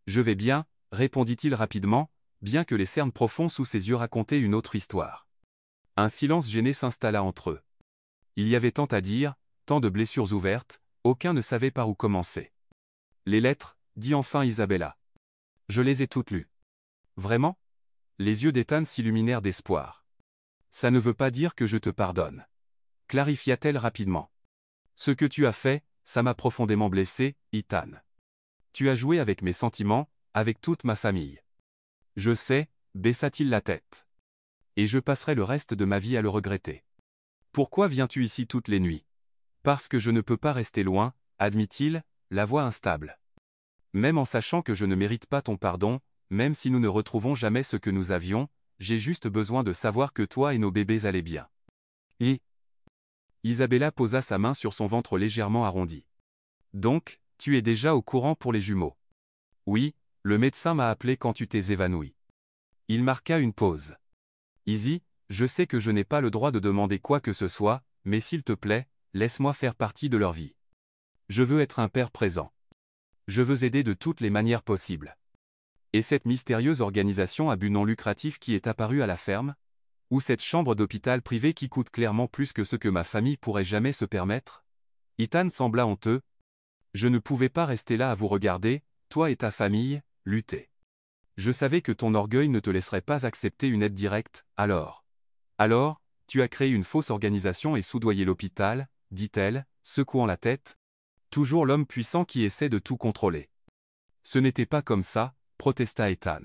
Je vais bien, » répondit-il rapidement, bien que les cernes profonds sous ses yeux racontaient une autre histoire. Un silence gêné s'installa entre eux. Il y avait tant à dire, tant de blessures ouvertes, aucun ne savait par où commencer. Les lettres, dit enfin Isabella. Je les ai toutes lues. Vraiment? Les yeux d'Ethan s'illuminèrent d'espoir. Ça ne veut pas dire que je te pardonne. Clarifia-t-elle rapidement. Ce que tu as fait, ça m'a profondément blessé, Ethan. Tu as joué avec mes sentiments, avec toute ma famille. Je sais, baissa-t-il la tête. Et je passerai le reste de ma vie à le regretter. Pourquoi viens-tu ici toutes les nuits? Parce que je ne peux pas rester loin, admit-il, la voix instable. Même en sachant que je ne mérite pas ton pardon, même si nous ne retrouvons jamais ce que nous avions, j'ai juste besoin de savoir que toi et nos bébés allaient bien. Et Isabella posa sa main sur son ventre légèrement arrondi. Donc, tu es déjà au courant pour les jumeaux? Oui, le médecin m'a appelé quand tu t'es évanoui. Il marqua une pause. Izzy, je sais que je n'ai pas le droit de demander quoi que ce soit, mais s'il te plaît, laisse-moi faire partie de leur vie. Je veux être un père présent. Je veux aider de toutes les manières possibles. Et cette mystérieuse organisation à but non lucratif qui est apparue à la ferme? Ou cette chambre d'hôpital privé qui coûte clairement plus que ce que ma famille pourrait jamais se permettre? Ethan sembla honteux. Je ne pouvais pas rester là à vous regarder, toi et ta famille, lutter. Je savais que ton orgueil ne te laisserait pas accepter une aide directe, alors. Alors, tu as créé une fausse organisation et soudoyé l'hôpital, dit-elle, secouant la tête. Toujours l'homme puissant qui essaie de tout contrôler. Ce n'était pas comme ça, protesta Ethan.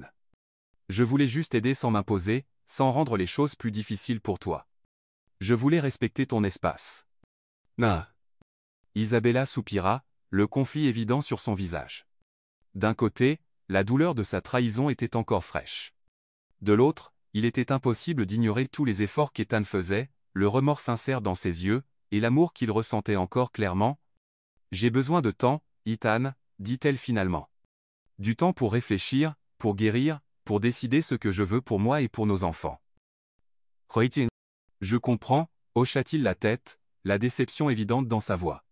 Je voulais juste aider sans m'imposer, sans rendre les choses plus difficiles pour toi. Je voulais respecter ton espace. Ah. Isabella soupira, le conflit évident sur son visage. D'un côté, la douleur de sa trahison était encore fraîche. De l'autre, il était impossible d'ignorer tous les efforts qu'Ethan faisait, le remords sincère dans ses yeux, et l'amour qu'il ressentait encore clairement. J'ai besoin de temps, Ethan, dit-elle finalement. Du temps pour réfléchir, pour guérir, pour décider ce que je veux pour moi et pour nos enfants. Je comprends, hocha-t-il la tête, la déception évidente dans sa voix.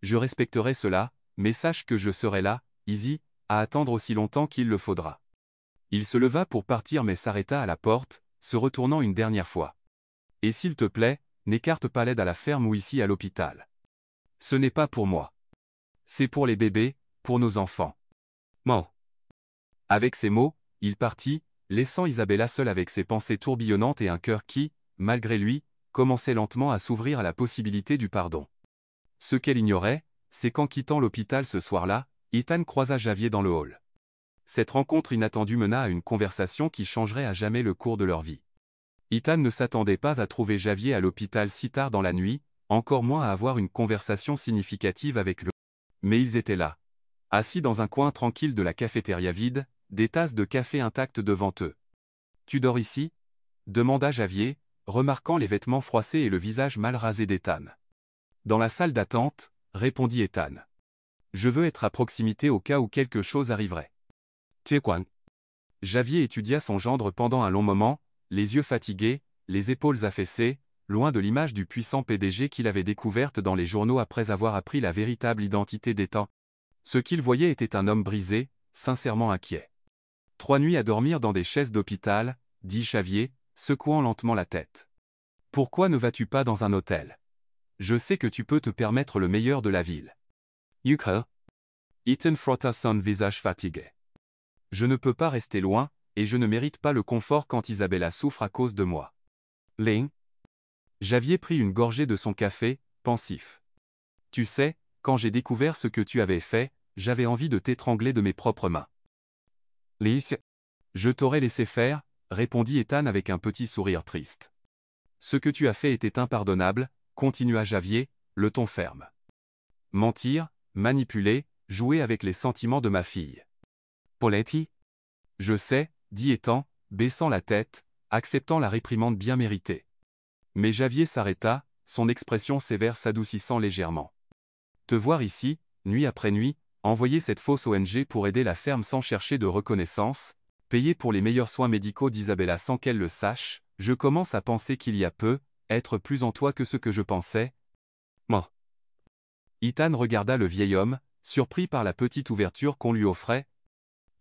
Je respecterai cela, mais sache que je serai là, Izzy, à attendre aussi longtemps qu'il le faudra. Il se leva pour partir mais s'arrêta à la porte, se retournant une dernière fois. Et s'il te plaît, n'écarte pas l'aide à la ferme ou ici à l'hôpital. Ce n'est pas pour moi. C'est pour les bébés, pour nos enfants. Bon. Avec ces mots, il partit, laissant Isabella seule avec ses pensées tourbillonnantes et un cœur qui, malgré lui, commençait lentement à s'ouvrir à la possibilité du pardon. Ce qu'elle ignorait, c'est qu'en quittant l'hôpital ce soir-là, Ethan croisa Javier dans le hall. Cette rencontre inattendue mena à une conversation qui changerait à jamais le cours de leur vie. Ethan ne s'attendait pas à trouver Javier à l'hôpital si tard dans la nuit, encore moins à avoir une conversation significative avec lui. Mais ils étaient là. Assis dans un coin tranquille de la cafétéria vide, des tasses de café intactes devant eux. « Tu dors ici ?» demanda Javier, remarquant les vêtements froissés et le visage mal rasé d'Ethan. « Dans la salle d'attente, » répondit Ethan. « Je veux être à proximité au cas où quelque chose arriverait. » Javier étudia son gendre pendant un long moment, les yeux fatigués, les épaules affaissées, loin de l'image du puissant PDG qu'il avait découverte dans les journaux après avoir appris la véritable identité d'Ethan. Ce qu'il voyait était un homme brisé, sincèrement inquiet. 3 nuits à dormir dans des chaises d'hôpital, dit Javier, secouant lentement la tête. Pourquoi ne vas-tu pas dans un hôtel? Je sais que tu peux te permettre le meilleur de la ville. Yuka. Ethan frotta son visage fatigué. Je ne peux pas rester loin, et je ne mérite pas le confort quand Isabella souffre à cause de moi. Ling. Javier prit une gorgée de son café, pensif. Tu sais, quand j'ai découvert ce que tu avais fait, j'avais envie de t'étrangler de mes propres mains. Liz. Je t'aurais laissé faire, répondit Ethan avec un petit sourire triste. Ce que tu as fait était impardonnable, continua Javier, le ton ferme. Mentir, manipuler, jouer avec les sentiments de ma fille. Poletti. Je sais, dit Ethan, baissant la tête, acceptant la réprimande bien méritée. Mais Javier s'arrêta, son expression sévère s'adoucissant légèrement. Te voir ici, nuit après nuit, envoyer cette fausse ONG pour aider la ferme sans chercher de reconnaissance, payer pour les meilleurs soins médicaux d'Isabella sans qu'elle le sache, je commence à penser qu'il y a peu, être plus en toi que ce que je pensais. Moi. Ethan regarda le vieil homme, surpris par la petite ouverture qu'on lui offrait.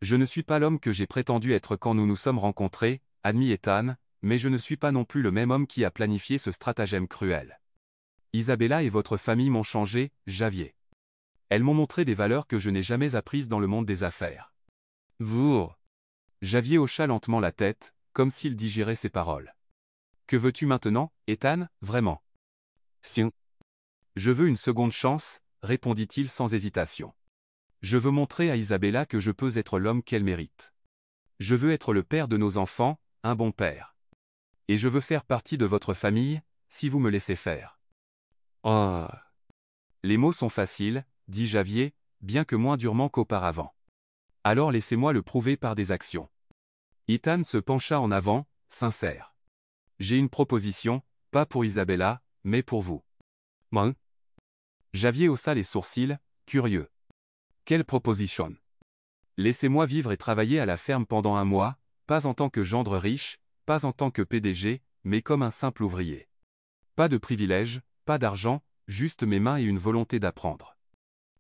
Je ne suis pas l'homme que j'ai prétendu être quand nous nous sommes rencontrés, admis Ethan, mais je ne suis pas non plus le même homme qui a planifié ce stratagème cruel. Isabella et votre famille m'ont changé, Javier. Elles m'ont montré des valeurs que je n'ai jamais apprises dans le monde des affaires. Vous. Javier hocha lentement la tête, comme s'il digérait ses paroles. Que veux-tu maintenant, Ethan, vraiment? Sien. Je veux une seconde chance, répondit-il sans hésitation. Je veux montrer à Isabella que je peux être l'homme qu'elle mérite. Je veux être le père de nos enfants, un bon père. Et je veux faire partie de votre famille, si vous me laissez faire. Oh. Les mots sont faciles, dit Javier, bien que moins durement qu'auparavant. Alors laissez-moi le prouver par des actions. Ethan se pencha en avant, sincère. J'ai une proposition, pas pour Isabella, mais pour vous. Moi? Javier haussa les sourcils, curieux. Quelle proposition? Laissez-moi vivre et travailler à la ferme pendant 1 mois, pas en tant que gendre riche, pas en tant que PDG, mais comme un simple ouvrier. Pas de privilèges, pas d'argent, juste mes mains et une volonté d'apprendre.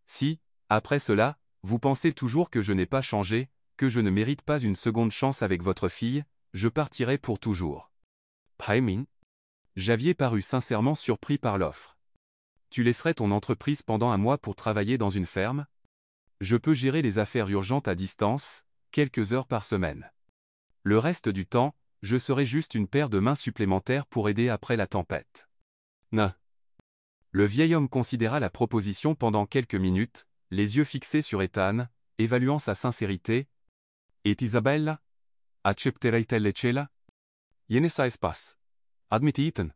Si, après cela, vous pensez toujours que je n'ai pas changé, que je ne mérite pas une seconde chance avec votre fille, je partirai pour toujours. Paimin? Javier parut sincèrement surpris par l'offre. Tu laisserais ton entreprise pendant 1 mois pour travailler dans une ferme? Je peux gérer les affaires urgentes à distance, quelques heures par semaine. Le reste du temps, je serai juste une paire de mains supplémentaires pour aider après la tempête. Non. Le vieil homme considéra la proposition pendant quelques minutes, les yeux fixés sur Ethan, évaluant sa sincérité. Et Isabella? Accepterai-t-elle cela? Yene sa espace. Admit Ethan.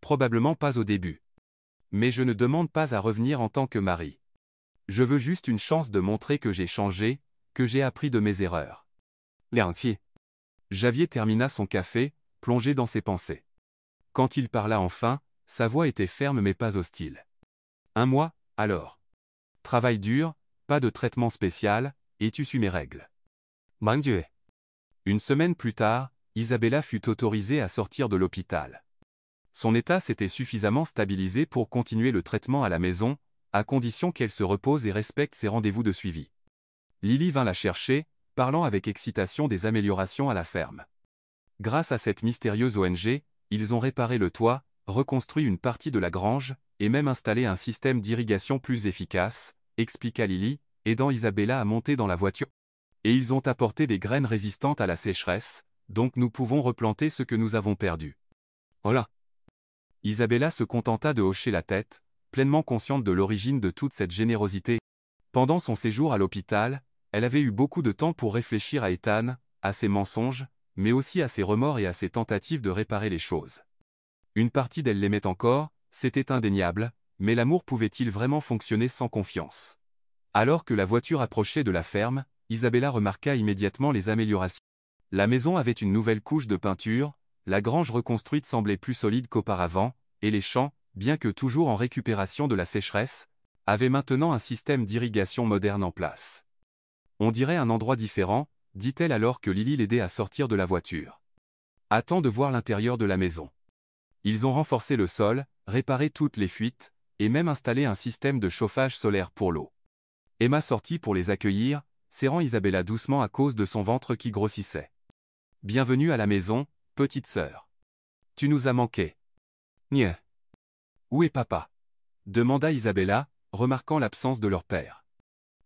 Probablement pas au début. Mais je ne demande pas à revenir en tant que mari. Je veux juste une chance de montrer que j'ai changé, que j'ai appris de mes erreurs. L'entier. Javier termina son café, plongé dans ses pensées. Quand il parla enfin, sa voix était ferme mais pas hostile. 1 mois, alors. Travail dur, pas de traitement spécial, et tu suis mes règles. Mon Dieu. 1 semaine plus tard, Isabella fut autorisée à sortir de l'hôpital. Son état s'était suffisamment stabilisé pour continuer le traitement à la maison, à condition qu'elle se repose et respecte ses rendez-vous de suivi. Lily vint la chercher, parlant avec excitation des améliorations à la ferme. Grâce à cette mystérieuse ONG, ils ont réparé le toit, reconstruit une partie de la grange, et même installé un système d'irrigation plus efficace, expliqua Lily, aidant Isabella à monter dans la voiture. Et ils ont apporté des graines résistantes à la sécheresse, donc nous pouvons replanter ce que nous avons perdu. Voilà. Isabella se contenta de hocher la tête, pleinement consciente de l'origine de toute cette générosité. Pendant son séjour à l'hôpital, elle avait eu beaucoup de temps pour réfléchir à Ethan, à ses mensonges, mais aussi à ses remords et à ses tentatives de réparer les choses. Une partie d'elle l'aimait encore, c'était indéniable, mais l'amour pouvait-il vraiment fonctionner sans confiance? Alors que la voiture approchait de la ferme, Isabella remarqua immédiatement les améliorations. La maison avait une nouvelle couche de peinture, la grange reconstruite semblait plus solide qu'auparavant, et les champs, bien que toujours en récupération de la sécheresse, avaient maintenant un système d'irrigation moderne en place. On dirait un endroit différent, dit-elle alors que Lily l'aidait à sortir de la voiture. Attends de voir l'intérieur de la maison. Ils ont renforcé le sol, réparé toutes les fuites, et même installé un système de chauffage solaire pour l'eau. Emma sortit pour les accueillir, serrant Isabella doucement à cause de son ventre qui grossissait. Bienvenue à la maison, petite sœur. Tu nous as manqué. Nya. Où est papa? Demanda Isabella, remarquant l'absence de leur père.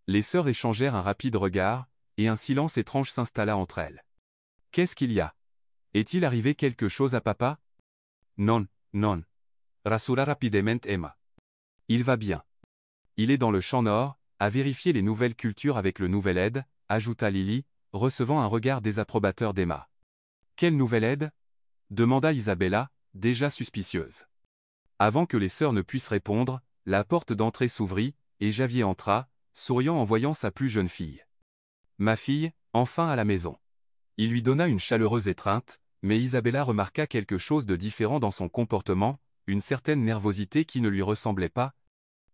Les sœurs échangèrent un rapide regard, et un silence étrange s'installa entre elles. Qu'est-ce qu'il y a? Est-il arrivé quelque chose à papa? Non, non. Rassura rapidement Emma. Il va bien. Il est dans le champ nord, à vérifier les nouvelles cultures avec le nouvel aide, ajouta Lily, recevant un regard désapprobateur d'Emma. Quelle nouvelle aide? Demanda Isabella, déjà suspicieuse. Avant que les sœurs ne puissent répondre, la porte d'entrée s'ouvrit, et Javier entra, souriant en voyant sa plus jeune fille. Ma fille, enfin à la maison. Il lui donna une chaleureuse étreinte, mais Isabella remarqua quelque chose de différent dans son comportement, une certaine nervosité qui ne lui ressemblait pas.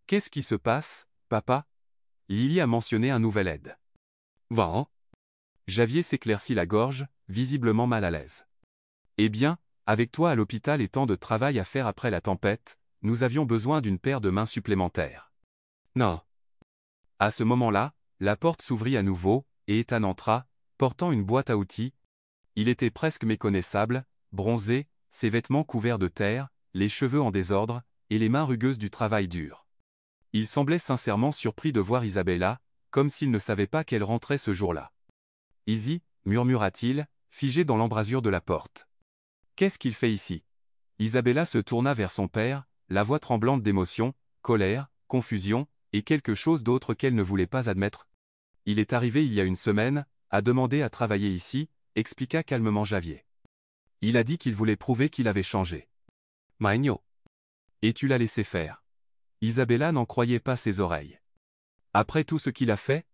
Qu'est-ce qui se passe, papa? Lily a mentionné un nouvel aide. Va. Javier s'éclaircit la gorge, visiblement mal à l'aise. Eh bien, avec toi à l'hôpital et tant de travail à faire après la tempête, nous avions besoin d'une paire de mains supplémentaires. Non. À ce moment-là, la porte s'ouvrit à nouveau, et Ethan entra, portant une boîte à outils. Il était presque méconnaissable, bronzé, ses vêtements couverts de terre, les cheveux en désordre, et les mains rugueuses du travail dur. Il semblait sincèrement surpris de voir Isabella, comme s'il ne savait pas qu'elle rentrait ce jour-là. « Izzy » murmura-t-il, figé dans l'embrasure de la porte. « Qu'est-ce qu'il fait ici ?» Isabella se tourna vers son père, la voix tremblante d'émotion, colère, confusion, et quelque chose d'autre qu'elle ne voulait pas admettre. « Il est arrivé il y a une semaine, a demandé à travailler ici, » expliqua calmement Javier. « Il a dit qu'il voulait prouver qu'il avait changé. »« Magno. Et tu l'as laissé faire. » Isabella n'en croyait pas ses oreilles. « Après tout ce qu'il a fait ?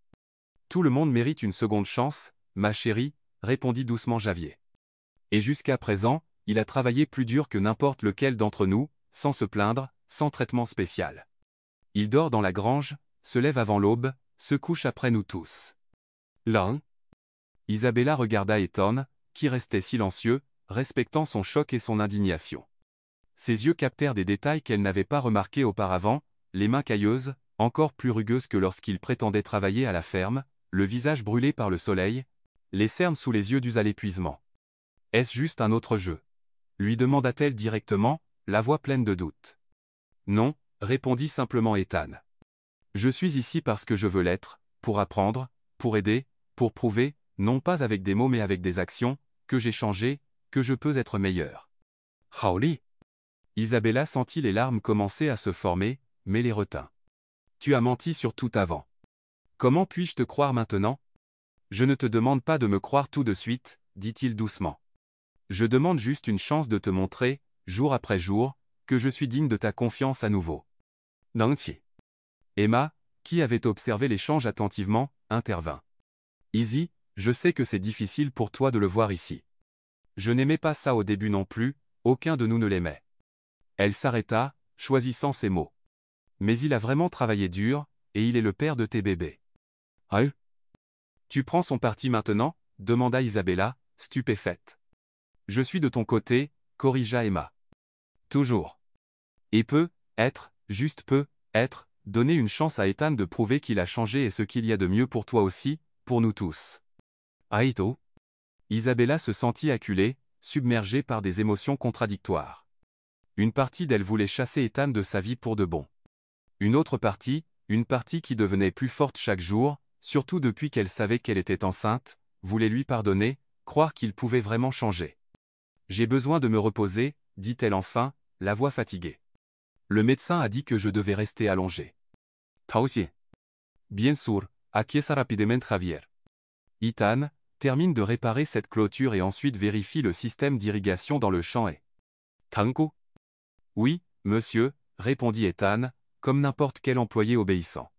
Tout le monde mérite une seconde chance, ma chérie, répondit doucement Javier. Et jusqu'à présent, il a travaillé plus dur que n'importe lequel d'entre nous, sans se plaindre, sans traitement spécial. Il dort dans la grange, se lève avant l'aube, se couche après nous tous. L'un. Isabella regarda Ethan, qui restait silencieux, respectant son choc et son indignation. Ses yeux captèrent des détails qu'elle n'avait pas remarqués auparavant, les mains cailleuses, encore plus rugueuses que lorsqu'il prétendait travailler à la ferme, le visage brûlé par le soleil, les cernes sous les yeux dus à l'épuisement. « Est-ce juste un autre jeu ?» lui demanda-t-elle directement, la voix pleine de doute. « Non, » répondit simplement Ethan. « Je suis ici parce que je veux l'être, pour apprendre, pour aider, pour prouver, non pas avec des mots mais avec des actions, que j'ai changé, que je peux être meilleur. » Raouli. Isabella sentit les larmes commencer à se former, mais les retint. « Tu as menti sur tout avant. Comment puis-je te croire maintenant ? Je ne te demande pas de me croire tout de suite, dit-il doucement. Je demande juste une chance de te montrer, jour après jour, que je suis digne de ta confiance à nouveau. » Nanti. Emma, qui avait observé l'échange attentivement, intervint. « Izzy, je sais que c'est difficile pour toi de le voir ici. Je n'aimais pas ça au début non plus, aucun de nous ne l'aimait. » Elle s'arrêta, choisissant ses mots. « Mais il a vraiment travaillé dur, et il est le père de tes bébés. »« Ah ? Tu prends son parti maintenant ?» demanda Isabella, stupéfaite. « Je suis de ton côté, » corrigea Emma. « Toujours. Et juste peut être, donner une chance à Ethan de prouver qu'il a changé et ce qu'il y a de mieux pour toi aussi, pour nous tous. » Aito. Isabella se sentit acculée, submergée par des émotions contradictoires. Une partie d'elle voulait chasser Ethan de sa vie pour de bon. Une autre partie, une partie qui devenait plus forte chaque jour, surtout depuis qu'elle savait qu'elle était enceinte, voulait lui pardonner, croire qu'il pouvait vraiment changer. « J'ai besoin de me reposer, » dit-elle enfin, la voix fatiguée. Le médecin a dit que je devais rester allongée. Tausi. Bien sûr, acquiesça rapidement Javier. Ethan, termine de réparer cette clôture et ensuite vérifie le système d'irrigation dans le champ et... Tanko. Oui, monsieur, répondit Ethan, comme n'importe quel employé obéissant.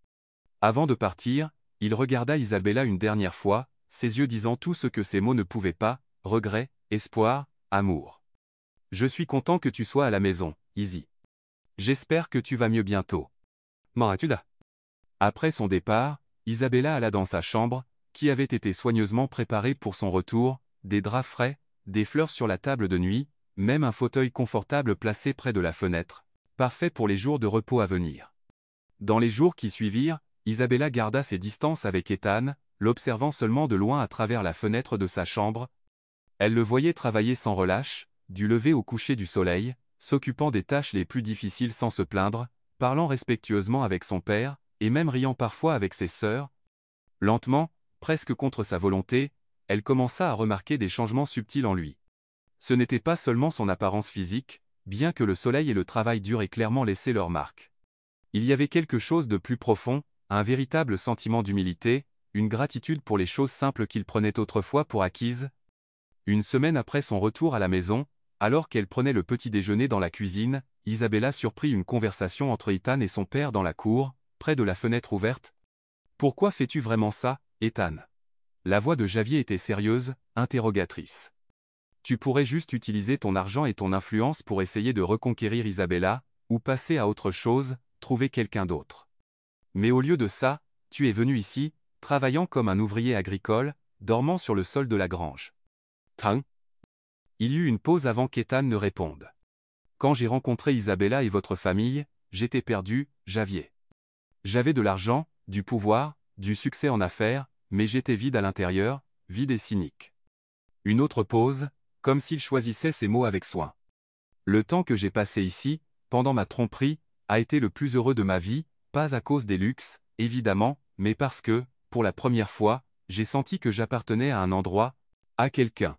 Avant de partir, il regarda Isabella une dernière fois, ses yeux disant tout ce que ces mots ne pouvaient pas, regret, espoir, amour. Je suis content que tu sois à la maison, Izzy. J'espère que tu vas mieux bientôt. Maratula. Après son départ, Isabella alla dans sa chambre, qui avait été soigneusement préparée pour son retour, des draps frais, des fleurs sur la table de nuit, même un fauteuil confortable placé près de la fenêtre, parfait pour les jours de repos à venir. Dans les jours qui suivirent, Isabella garda ses distances avec Ethan, l'observant seulement de loin à travers la fenêtre de sa chambre. Elle le voyait travailler sans relâche, du lever au coucher du soleil, s'occupant des tâches les plus difficiles sans se plaindre, parlant respectueusement avec son père, et même riant parfois avec ses sœurs. Lentement, presque contre sa volonté, elle commença à remarquer des changements subtils en lui. Ce n'était pas seulement son apparence physique, bien que le soleil et le travail dur aient clairement laissé leur marque. Il y avait quelque chose de plus profond, un véritable sentiment d'humilité, une gratitude pour les choses simples qu'il prenait autrefois pour acquises. Une semaine après son retour à la maison, alors qu'elle prenait le petit déjeuner dans la cuisine, Isabella surprit une conversation entre Ethan et son père dans la cour, près de la fenêtre ouverte. « Pourquoi fais-tu vraiment ça, Ethan ?» La voix de Javier était sérieuse, interrogatrice. « Tu pourrais juste utiliser ton argent et ton influence pour essayer de reconquérir Isabella, ou passer à autre chose, trouver quelqu'un d'autre. Mais au lieu de ça, tu es venu ici, travaillant comme un ouvrier agricole, dormant sur le sol de la grange. » Tang. Il y eut une pause avant qu'Ethan ne réponde. « Quand j'ai rencontré Isabella et votre famille, j'étais perdu, Javier. J'avais de l'argent, du pouvoir, du succès en affaires, mais j'étais vide à l'intérieur, vide et cynique. Une autre pause, comme s'il choisissait ses mots avec soin. Le temps que j'ai passé ici, pendant ma tromperie, a été le plus heureux de ma vie, pas à cause des luxes, évidemment, mais parce que, pour la première fois, j'ai senti que j'appartenais à un endroit, à quelqu'un.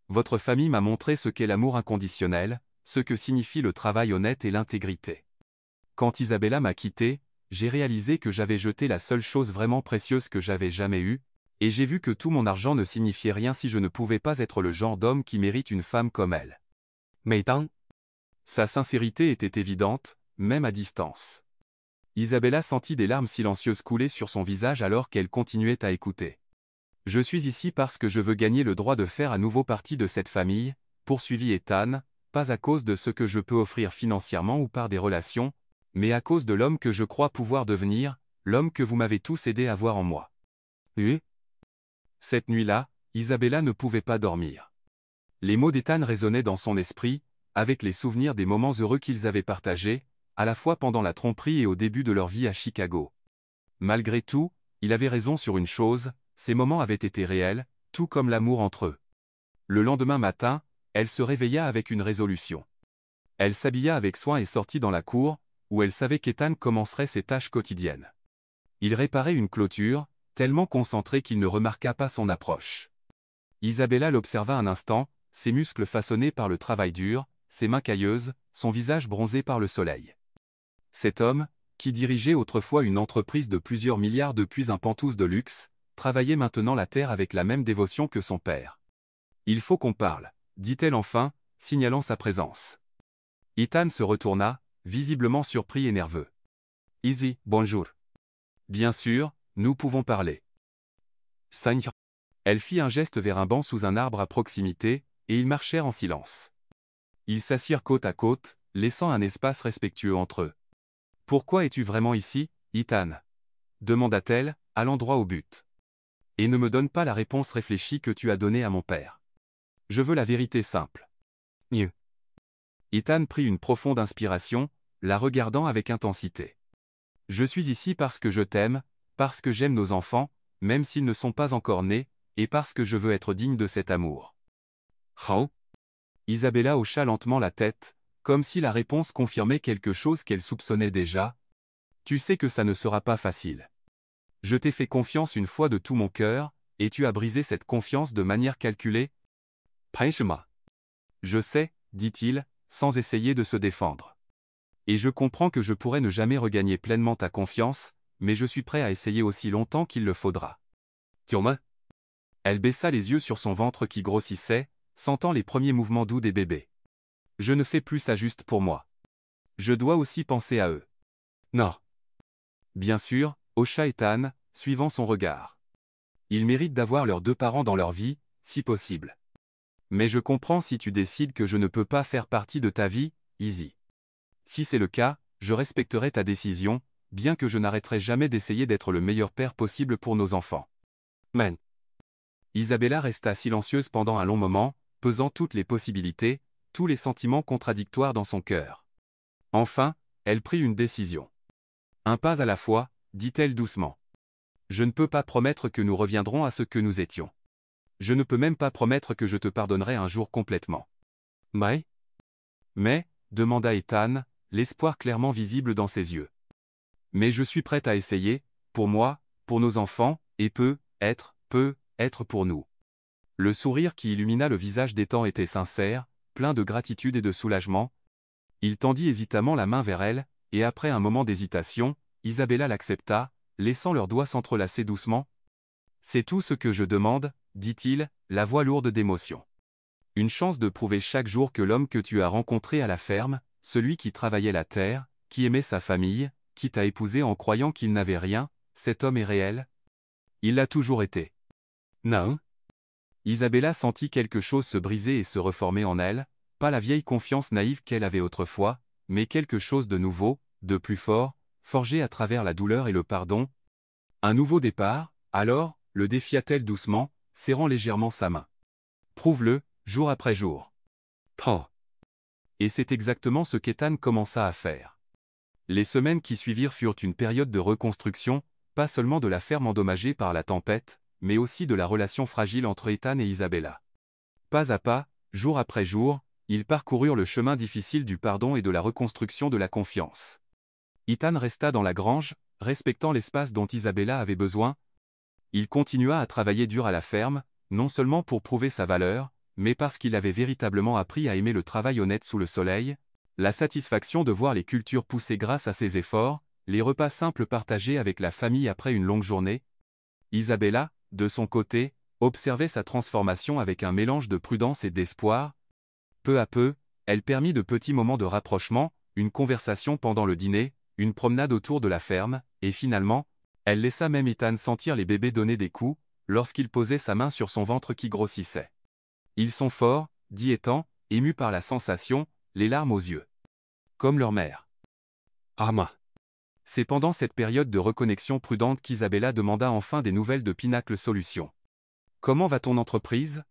Votre famille m'a montré ce qu'est l'amour inconditionnel, ce que signifie le travail honnête et l'intégrité. Quand Isabella m'a quitté, j'ai réalisé que j'avais jeté la seule chose vraiment précieuse que j'avais jamais eue, et j'ai vu que tout mon argent ne signifiait rien si je ne pouvais pas être le genre d'homme qui mérite une femme comme elle. Sa sincérité était évidente, même à distance. Isabella sentit des larmes silencieuses couler sur son visage alors qu'elle continuait à écouter. Je suis ici parce que je veux gagner le droit de faire à nouveau partie de cette famille, poursuivit Ethan, pas à cause de ce que je peux offrir financièrement ou par des relations, mais à cause de l'homme que je crois pouvoir devenir, l'homme que vous m'avez tous aidé à voir en moi. Cette nuit-là, Isabella ne pouvait pas dormir. Les mots d'Ethan résonnaient dans son esprit, avec les souvenirs des moments heureux qu'ils avaient partagés, à la fois pendant la tromperie et au début de leur vie à Chicago. Malgré tout, il avait raison sur une chose, ces moments avaient été réels, tout comme l'amour entre eux. Le lendemain matin, elle se réveilla avec une résolution. Elle s'habilla avec soin et sortit dans la cour, où elle savait qu'Ethan commencerait ses tâches quotidiennes. Il réparait une clôture, tellement concentré qu'il ne remarqua pas son approche. Isabella l'observa un instant, ses muscles façonnés par le travail dur, ses mains cailleuses, son visage bronzé par le soleil. Cet homme, qui dirigeait autrefois une entreprise de plusieurs milliards depuis un pantouse de luxe, travaillait maintenant la terre avec la même dévotion que son père. « Il faut qu'on parle », dit-elle enfin, signalant sa présence. Ethan se retourna, visiblement surpris et nerveux. « Easy, bonjour. »« Bien sûr, nous pouvons parler. » Elle fit un geste vers un banc sous un arbre à proximité, et ils marchèrent en silence. Ils s'assirent côte à côte, laissant un espace respectueux entre eux. « Pourquoi es-tu vraiment ici, Ethan » demanda-t-elle, allant droit au but. « Et ne me donne pas la réponse réfléchie que tu as donnée à mon père. Je veux la vérité simple. » Mieux. Ethan prit une profonde inspiration, la regardant avec intensité. « Je suis ici parce que je t'aime, parce que j'aime nos enfants, même s'ils ne sont pas encore nés, et parce que je veux être digne de cet amour. » Oh. Isabella hocha lentement la tête, comme si la réponse confirmait quelque chose qu'elle soupçonnait déjà. « Tu sais que ça ne sera pas facile. Je t'ai fait confiance une fois de tout mon cœur, et tu as brisé cette confiance de manière calculée. »« Je sais, dit-il, sans essayer de se défendre. Et je comprends que je pourrais ne jamais regagner pleinement ta confiance, mais je suis prêt à essayer aussi longtemps qu'il le faudra. » Elle baissa les yeux sur son ventre qui grossissait, sentant les premiers mouvements doux des bébés. « Je ne fais plus ça juste pour moi. Je dois aussi penser à eux. »« Non. » Bien sûr, hocha Ethan, suivant son regard. « Ils méritent d'avoir leurs deux parents dans leur vie, si possible. Mais je comprends si tu décides que je ne peux pas faire partie de ta vie, Izzy. Si c'est le cas, je respecterai ta décision, bien que je n'arrêterai jamais d'essayer d'être le meilleur père possible pour nos enfants. » Men. Isabella resta silencieuse pendant un long moment, pesant toutes les possibilités, tous les sentiments contradictoires dans son cœur. Enfin, elle prit une décision. « Un pas à la fois, » dit-elle doucement. « Je ne peux pas promettre que nous reviendrons à ce que nous étions. Je ne peux même pas promettre que je te pardonnerai un jour complètement. »« Mais, demanda Ethan, l'espoir clairement visible dans ses yeux. « Mais je suis prête à essayer, pour moi, pour nos enfants, et peut être pour nous. » Le sourire qui illumina le visage d'Ethan était sincère, plein de gratitude et de soulagement. Il tendit hésitamment la main vers elle, et après un moment d'hésitation, Isabella l'accepta, laissant leurs doigts s'entrelacer doucement. « C'est tout ce que je demande, » dit-il, la voix lourde d'émotion. « Une chance de prouver chaque jour que l'homme que tu as rencontré à la ferme, celui qui travaillait la terre, qui aimait sa famille, qui t'a épousé en croyant qu'il n'avait rien, cet homme est réel. Il l'a toujours été. » Non. Isabella sentit quelque chose se briser et se reformer en elle, pas la vieille confiance naïve qu'elle avait autrefois, mais quelque chose de nouveau, de plus fort, forgé à travers la douleur et le pardon. Un nouveau départ, alors, le défia-t-elle doucement, serrant légèrement sa main. Prouve-le, jour après jour. Oh. Et c'est exactement ce qu'Ethan commença à faire. Les semaines qui suivirent furent une période de reconstruction, pas seulement de la ferme endommagée par la tempête, mais aussi de la relation fragile entre Ethan et Isabella. Pas à pas, jour après jour, ils parcoururent le chemin difficile du pardon et de la reconstruction de la confiance. Ethan resta dans la grange, respectant l'espace dont Isabella avait besoin. Il continua à travailler dur à la ferme, non seulement pour prouver sa valeur, mais parce qu'il avait véritablement appris à aimer le travail honnête sous le soleil, la satisfaction de voir les cultures pousser grâce à ses efforts, les repas simples partagés avec la famille après une longue journée. Isabella, de son côté, observait sa transformation avec un mélange de prudence et d'espoir. Peu à peu, elle permit de petits moments de rapprochement, une conversation pendant le dîner, une promenade autour de la ferme, et finalement, elle laissa même Ethan sentir les bébés donner des coups, lorsqu'il posait sa main sur son ventre qui grossissait. Ils sont forts, dit Ethan, ému par la sensation, les larmes aux yeux. Comme leur mère. Ama. C'est pendant cette période de reconnexion prudente qu'Isabella demanda enfin des nouvelles de Pinacle Solutions. Comment va ton entreprise?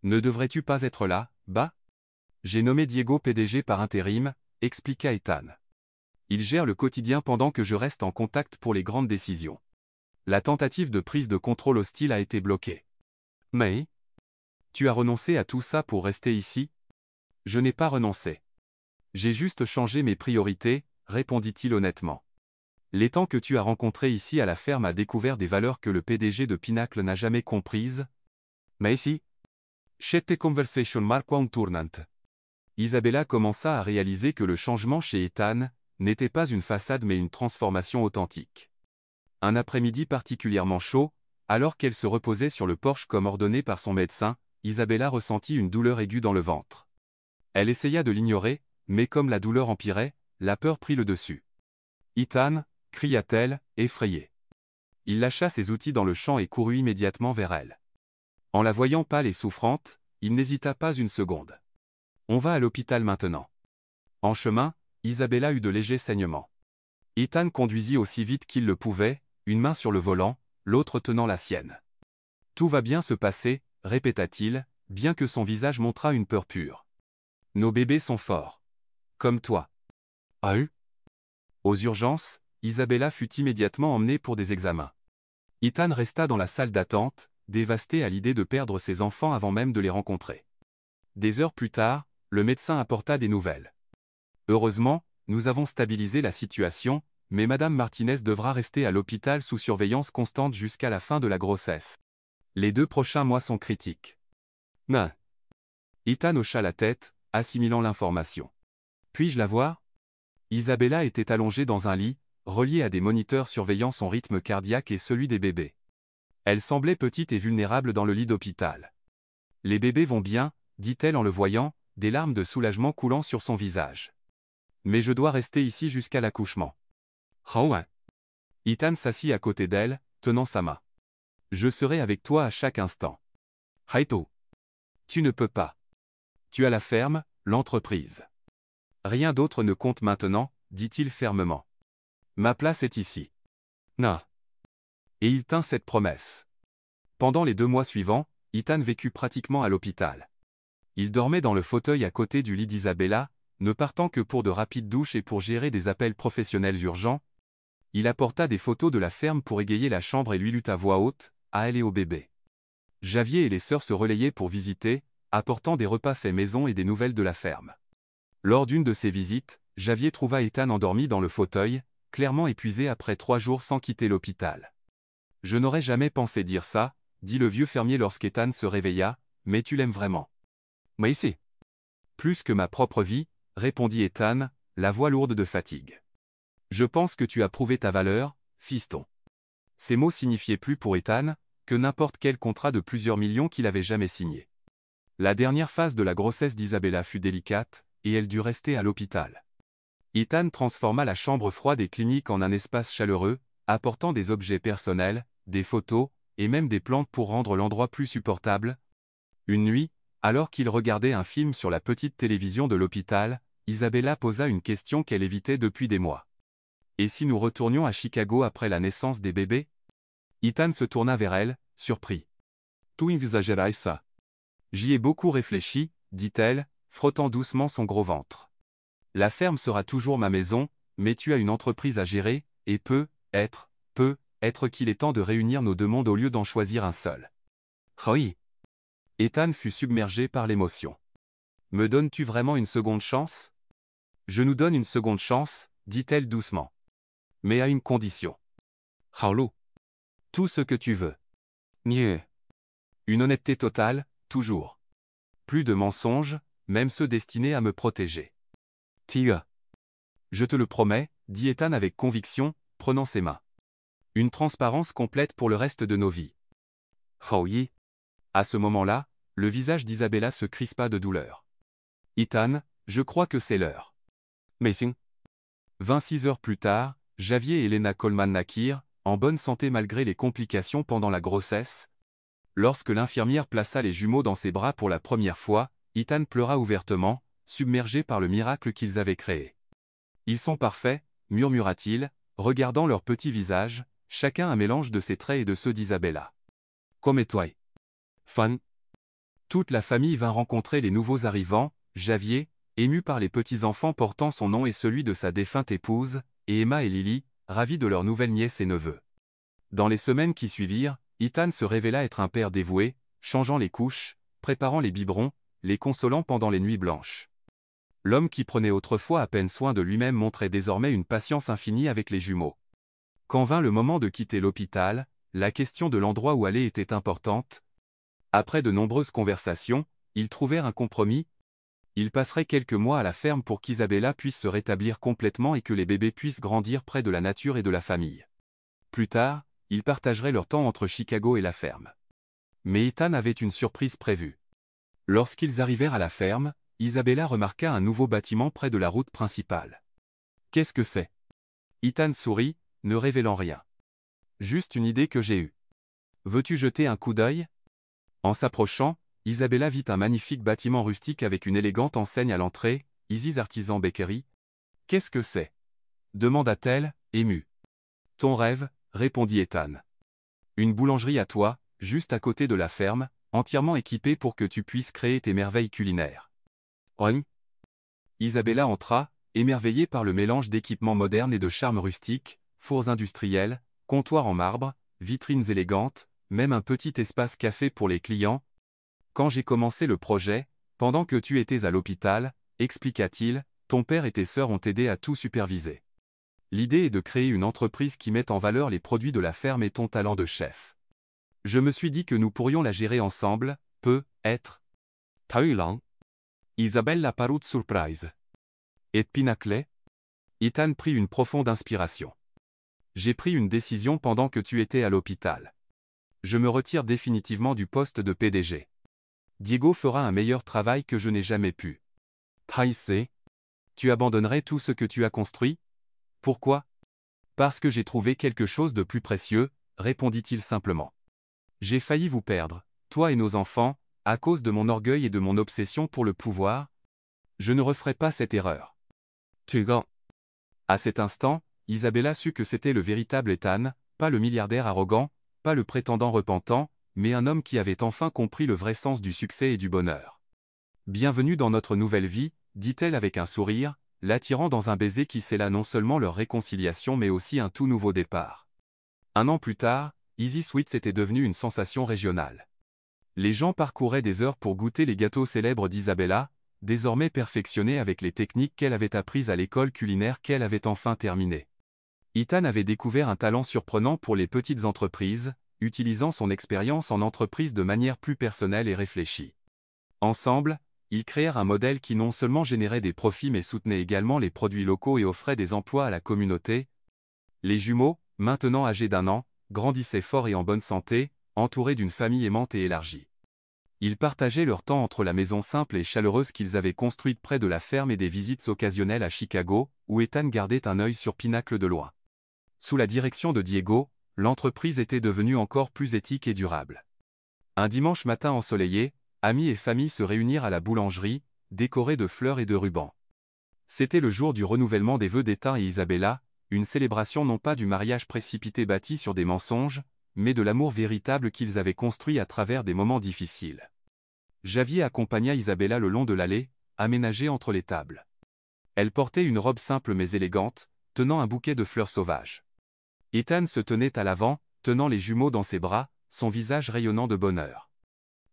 Ne devrais-tu pas être là, bah? J'ai nommé Diego PDG par intérim, expliqua Ethan. Il gère le quotidien pendant que je reste en contact pour les grandes décisions. La tentative de prise de contrôle hostile a été bloquée. Mais tu as renoncé à tout ça pour rester ici? Je n'ai pas renoncé. J'ai juste changé mes priorités, répondit-il honnêtement. L'étang que tu as rencontré ici à la ferme a découvert des valeurs que le PDG de Pinacle n'a jamais comprises. Mais si. Cette conversation marqua un tournant. Isabella commença à réaliser que le changement chez Ethan n'était pas une façade mais une transformation authentique. Un après-midi particulièrement chaud, alors qu'elle se reposait sur le porche comme ordonné par son médecin, Isabella ressentit une douleur aiguë dans le ventre. Elle essaya de l'ignorer, mais comme la douleur empirait, la peur prit le dessus. « Ethan » cria-t-elle, effrayée. Il lâcha ses outils dans le champ et courut immédiatement vers elle. En la voyant pâle et souffrante, il n'hésita pas une seconde. « On va à l'hôpital maintenant. » En chemin, Isabella eut de légers saignements. Ethan conduisit aussi vite qu'il le pouvait, une main sur le volant, l'autre tenant la sienne. « Tout va bien se passer, » répéta-t-il, bien que son visage montrât une peur pure. « Nos bébés sont forts. Comme toi. » Ah eu? Aux urgences, Isabella fut immédiatement emmenée pour des examens. Ethan resta dans la salle d'attente, dévasté à l'idée de perdre ses enfants avant même de les rencontrer. Des heures plus tard, le médecin apporta des nouvelles. « Heureusement, nous avons stabilisé la situation, mais Madame Martinez devra rester à l'hôpital sous surveillance constante jusqu'à la fin de la grossesse. Les 2 prochains mois sont critiques. » Non. Ethan hocha la tête, assimilant l'information. « Puis-je la voir ?» Isabella était allongée dans un lit, reliée à des moniteurs surveillant son rythme cardiaque et celui des bébés. Elle semblait petite et vulnérable dans le lit d'hôpital. « Les bébés vont bien, » dit-elle en le voyant, des larmes de soulagement coulant sur son visage. « Mais je dois rester ici jusqu'à l'accouchement. » Oh ouais. Ethan s'assit à côté d'elle, tenant sa main. « Je serai avec toi à chaque instant. » Haito. Tu ne peux pas. Tu as la ferme, l'entreprise. Rien d'autre ne compte maintenant, dit-il fermement. Ma place est ici. Non. Et il tint cette promesse. Pendant les 2 mois suivants, Ethan vécut pratiquement à l'hôpital. Il dormait dans le fauteuil à côté du lit d'Isabella, ne partant que pour de rapides douches et pour gérer des appels professionnels urgents. Il apporta des photos de la ferme pour égayer la chambre et lui lut à voix haute, à elle et au bébé. Javier et les sœurs se relayaient pour visiter, apportant des repas faits maison et des nouvelles de la ferme. Lors d'une de ces visites, Javier trouva Ethan endormi dans le fauteuil, clairement épuisé après 3 jours sans quitter l'hôpital. « Je n'aurais jamais pensé dire ça, » dit le vieux fermier lorsqu'Ethan se réveilla, « mais tu l'aimes vraiment. »« Moi ici. »« Plus que ma propre vie, » répondit Ethan, la voix lourde de fatigue. « Je pense que tu as prouvé ta valeur, fiston. » Ces mots signifiaient plus pour Ethan que n'importe quel contrat de plusieurs millions qu'il avait jamais signé. La dernière phase de la grossesse d'Isabella fut délicate, et elle dut rester à l'hôpital. Ethan transforma la chambre froide et clinique en un espace chaleureux, apportant des objets personnels, des photos, et même des plantes pour rendre l'endroit plus supportable. Une nuit, alors qu'il regardait un film sur la petite télévision de l'hôpital, Isabella posa une question qu'elle évitait depuis des mois. « Et si nous retournions à Chicago après la naissance des bébés ?» Ethan se tourna vers elle, surpris. « Tu envisagerais ça ?»« J'y ai beaucoup réfléchi, » dit-elle, frottant doucement son gros ventre. « La ferme sera toujours ma maison, mais tu as une entreprise à gérer, et peut être qu'il est temps de réunir nos deux mondes au lieu d'en choisir un seul. Oui. Ethan fut submergé par l'émotion. Me donnes-tu vraiment une seconde chance? Je nous donne une seconde chance, dit-elle doucement. Mais à une condition. Raoulou. Tout ce que tu veux. Mieux. Une honnêteté totale, toujours. Plus de mensonges, même ceux destinés à me protéger. Tia. Je te le promets, dit Ethan avec conviction, prenant ses mains. Une transparence complète pour le reste de nos vies. Oh oui. À ce moment-là, le visage d'Isabella se crispa de douleur. Ethan, je crois que c'est l'heure. Messing. 26 heures plus tard, Javier et Elena Coleman naquirent, en bonne santé malgré les complications pendant la grossesse. Lorsque l'infirmière plaça les jumeaux dans ses bras pour la première fois, Ethan pleura ouvertement, submergé par le miracle qu'ils avaient créé. Ils sont parfaits, murmura-t-il, regardant leurs petits visages, chacun un mélange de ses traits et de ceux d'Isabella. Comme toi. Fun. Toute la famille vint rencontrer les nouveaux arrivants, Javier, ému par les petits-enfants portant son nom et celui de sa défunte épouse, et Emma et Lily, ravis de leurs nouvelles nièces et neveux. Dans les semaines qui suivirent, Ethan se révéla être un père dévoué, changeant les couches, préparant les biberons, les consolant pendant les nuits blanches. L'homme qui prenait autrefois à peine soin de lui-même montrait désormais une patience infinie avec les jumeaux. Quand vint le moment de quitter l'hôpital, la question de l'endroit où aller était importante. Après de nombreuses conversations, ils trouvèrent un compromis. Ils passeraient quelques mois à la ferme pour qu'Isabella puisse se rétablir complètement et que les bébés puissent grandir près de la nature et de la famille. Plus tard, ils partageraient leur temps entre Chicago et la ferme. Mais Ethan avait une surprise prévue. Lorsqu'ils arrivèrent à la ferme, Isabella remarqua un nouveau bâtiment près de la route principale. « Qu'est-ce que c'est » Ethan sourit, ne révélant rien. « Juste une idée que j'ai eue. Veux-tu jeter un coup d'œil » En s'approchant, Isabella vit un magnifique bâtiment rustique avec une élégante enseigne à l'entrée, Isis Artisan Bakery. « Qu'est-ce que c'est » demanda-t-elle, émue. « Ton rêve, répondit Ethan. Une boulangerie à toi, juste à côté de la ferme, entièrement équipée pour que tu puisses créer tes merveilles culinaires. On. Isabella entra, émerveillée par le mélange d'équipements modernes et de charme rustique, fours industriels, comptoirs en marbre, vitrines élégantes, même un petit espace café pour les clients. Quand j'ai commencé le projet, pendant que tu étais à l'hôpital, expliqua-t-il, ton père et tes sœurs ont aidé à tout superviser. L'idée est de créer une entreprise qui mette en valeur les produits de la ferme et ton talent de chef. Je me suis dit que nous pourrions la gérer ensemble, peut-être. Thaïlande. Isabella parut surprise. Et Pinacle? Ethan prit une profonde inspiration. J'ai pris une décision pendant que tu étais à l'hôpital. Je me retire définitivement du poste de PDG. Diego fera un meilleur travail que je n'ai jamais pu. Thaïsé. Tu abandonnerais tout ce que tu as construit? Pourquoi? Parce que j'ai trouvé quelque chose de plus précieux, répondit-il simplement. J'ai failli vous perdre, toi et nos enfants, à cause de mon orgueil et de mon obsession pour le pouvoir. Je ne referai pas cette erreur. Tugan. À cet instant, Isabella sut que c'était le véritable Ethan, pas le milliardaire arrogant, pas le prétendant repentant, mais un homme qui avait enfin compris le vrai sens du succès et du bonheur. Bienvenue dans notre nouvelle vie, dit-elle avec un sourire, l'attirant dans un baiser qui scella non seulement leur réconciliation mais aussi un tout nouveau départ. Un an plus tard, Easy Sweets était devenu une sensation régionale. Les gens parcouraient des heures pour goûter les gâteaux célèbres d'Isabella, désormais perfectionnés avec les techniques qu'elle avait apprises à l'école culinaire qu'elle avait enfin terminée. Ethan avait découvert un talent surprenant pour les petites entreprises, utilisant son expérience en entreprise de manière plus personnelle et réfléchie. Ensemble, ils créèrent un modèle qui non seulement générait des profits mais soutenait également les produits locaux et offrait des emplois à la communauté. Les jumeaux, maintenant âgés d'1 an, grandissaient forts et en bonne santé, entourés d'une famille aimante et élargie. Ils partageaient leur temps entre la maison simple et chaleureuse qu'ils avaient construite près de la ferme et des visites occasionnelles à Chicago, où Ethan gardait un œil sur Pinacle de loin. Sous la direction de Diego, l'entreprise était devenue encore plus éthique et durable. Un dimanche matin ensoleillé, amis et famille se réunirent à la boulangerie, décorée de fleurs et de rubans. C'était le jour du renouvellement des vœux d'Ethan et Isabella, une célébration non pas du mariage précipité bâti sur des mensonges, mais de l'amour véritable qu'ils avaient construit à travers des moments difficiles. Javier accompagna Isabella le long de l'allée, aménagée entre les tables. Elle portait une robe simple mais élégante, tenant un bouquet de fleurs sauvages. Ethan se tenait à l'avant, tenant les jumeaux dans ses bras, son visage rayonnant de bonheur.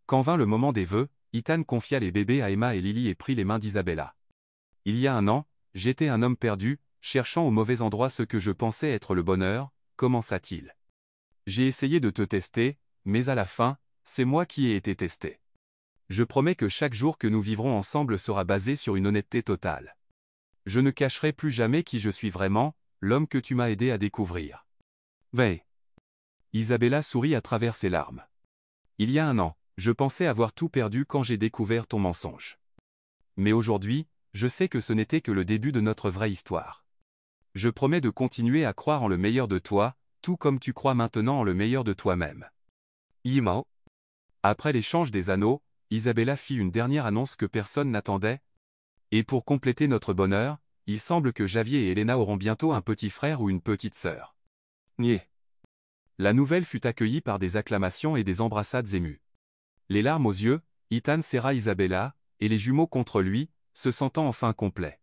Quand vint le moment des vœux, Ethan confia les bébés à Emma et Lily et prit les mains d'Isabella. Il y a un an, j'étais un homme perdu, cherchant au mauvais endroit ce que je pensais être le bonheur, commença-t-il. J'ai essayé de te tester, mais à la fin, c'est moi qui ai été testé. Je promets que chaque jour que nous vivrons ensemble sera basé sur une honnêteté totale. Je ne cacherai plus jamais qui je suis vraiment, l'homme que tu m'as aidé à découvrir. Veille. Isabella sourit à travers ses larmes. Il y a un an, je pensais avoir tout perdu quand j'ai découvert ton mensonge. Mais aujourd'hui, je sais que ce n'était que le début de notre vraie histoire. Je promets de continuer à croire en le meilleur de toi, tout comme tu crois maintenant en le meilleur de toi-même. Yimao. Après l'échange des anneaux, Isabella fit une dernière annonce que personne n'attendait. Et pour compléter notre bonheur, il semble que Javier et Elena auront bientôt un petit frère ou une petite sœur. Niais. La nouvelle fut accueillie par des acclamations et des embrassades émues. Les larmes aux yeux, Ethan serra Isabella, et les jumeaux contre lui, se sentant enfin complets.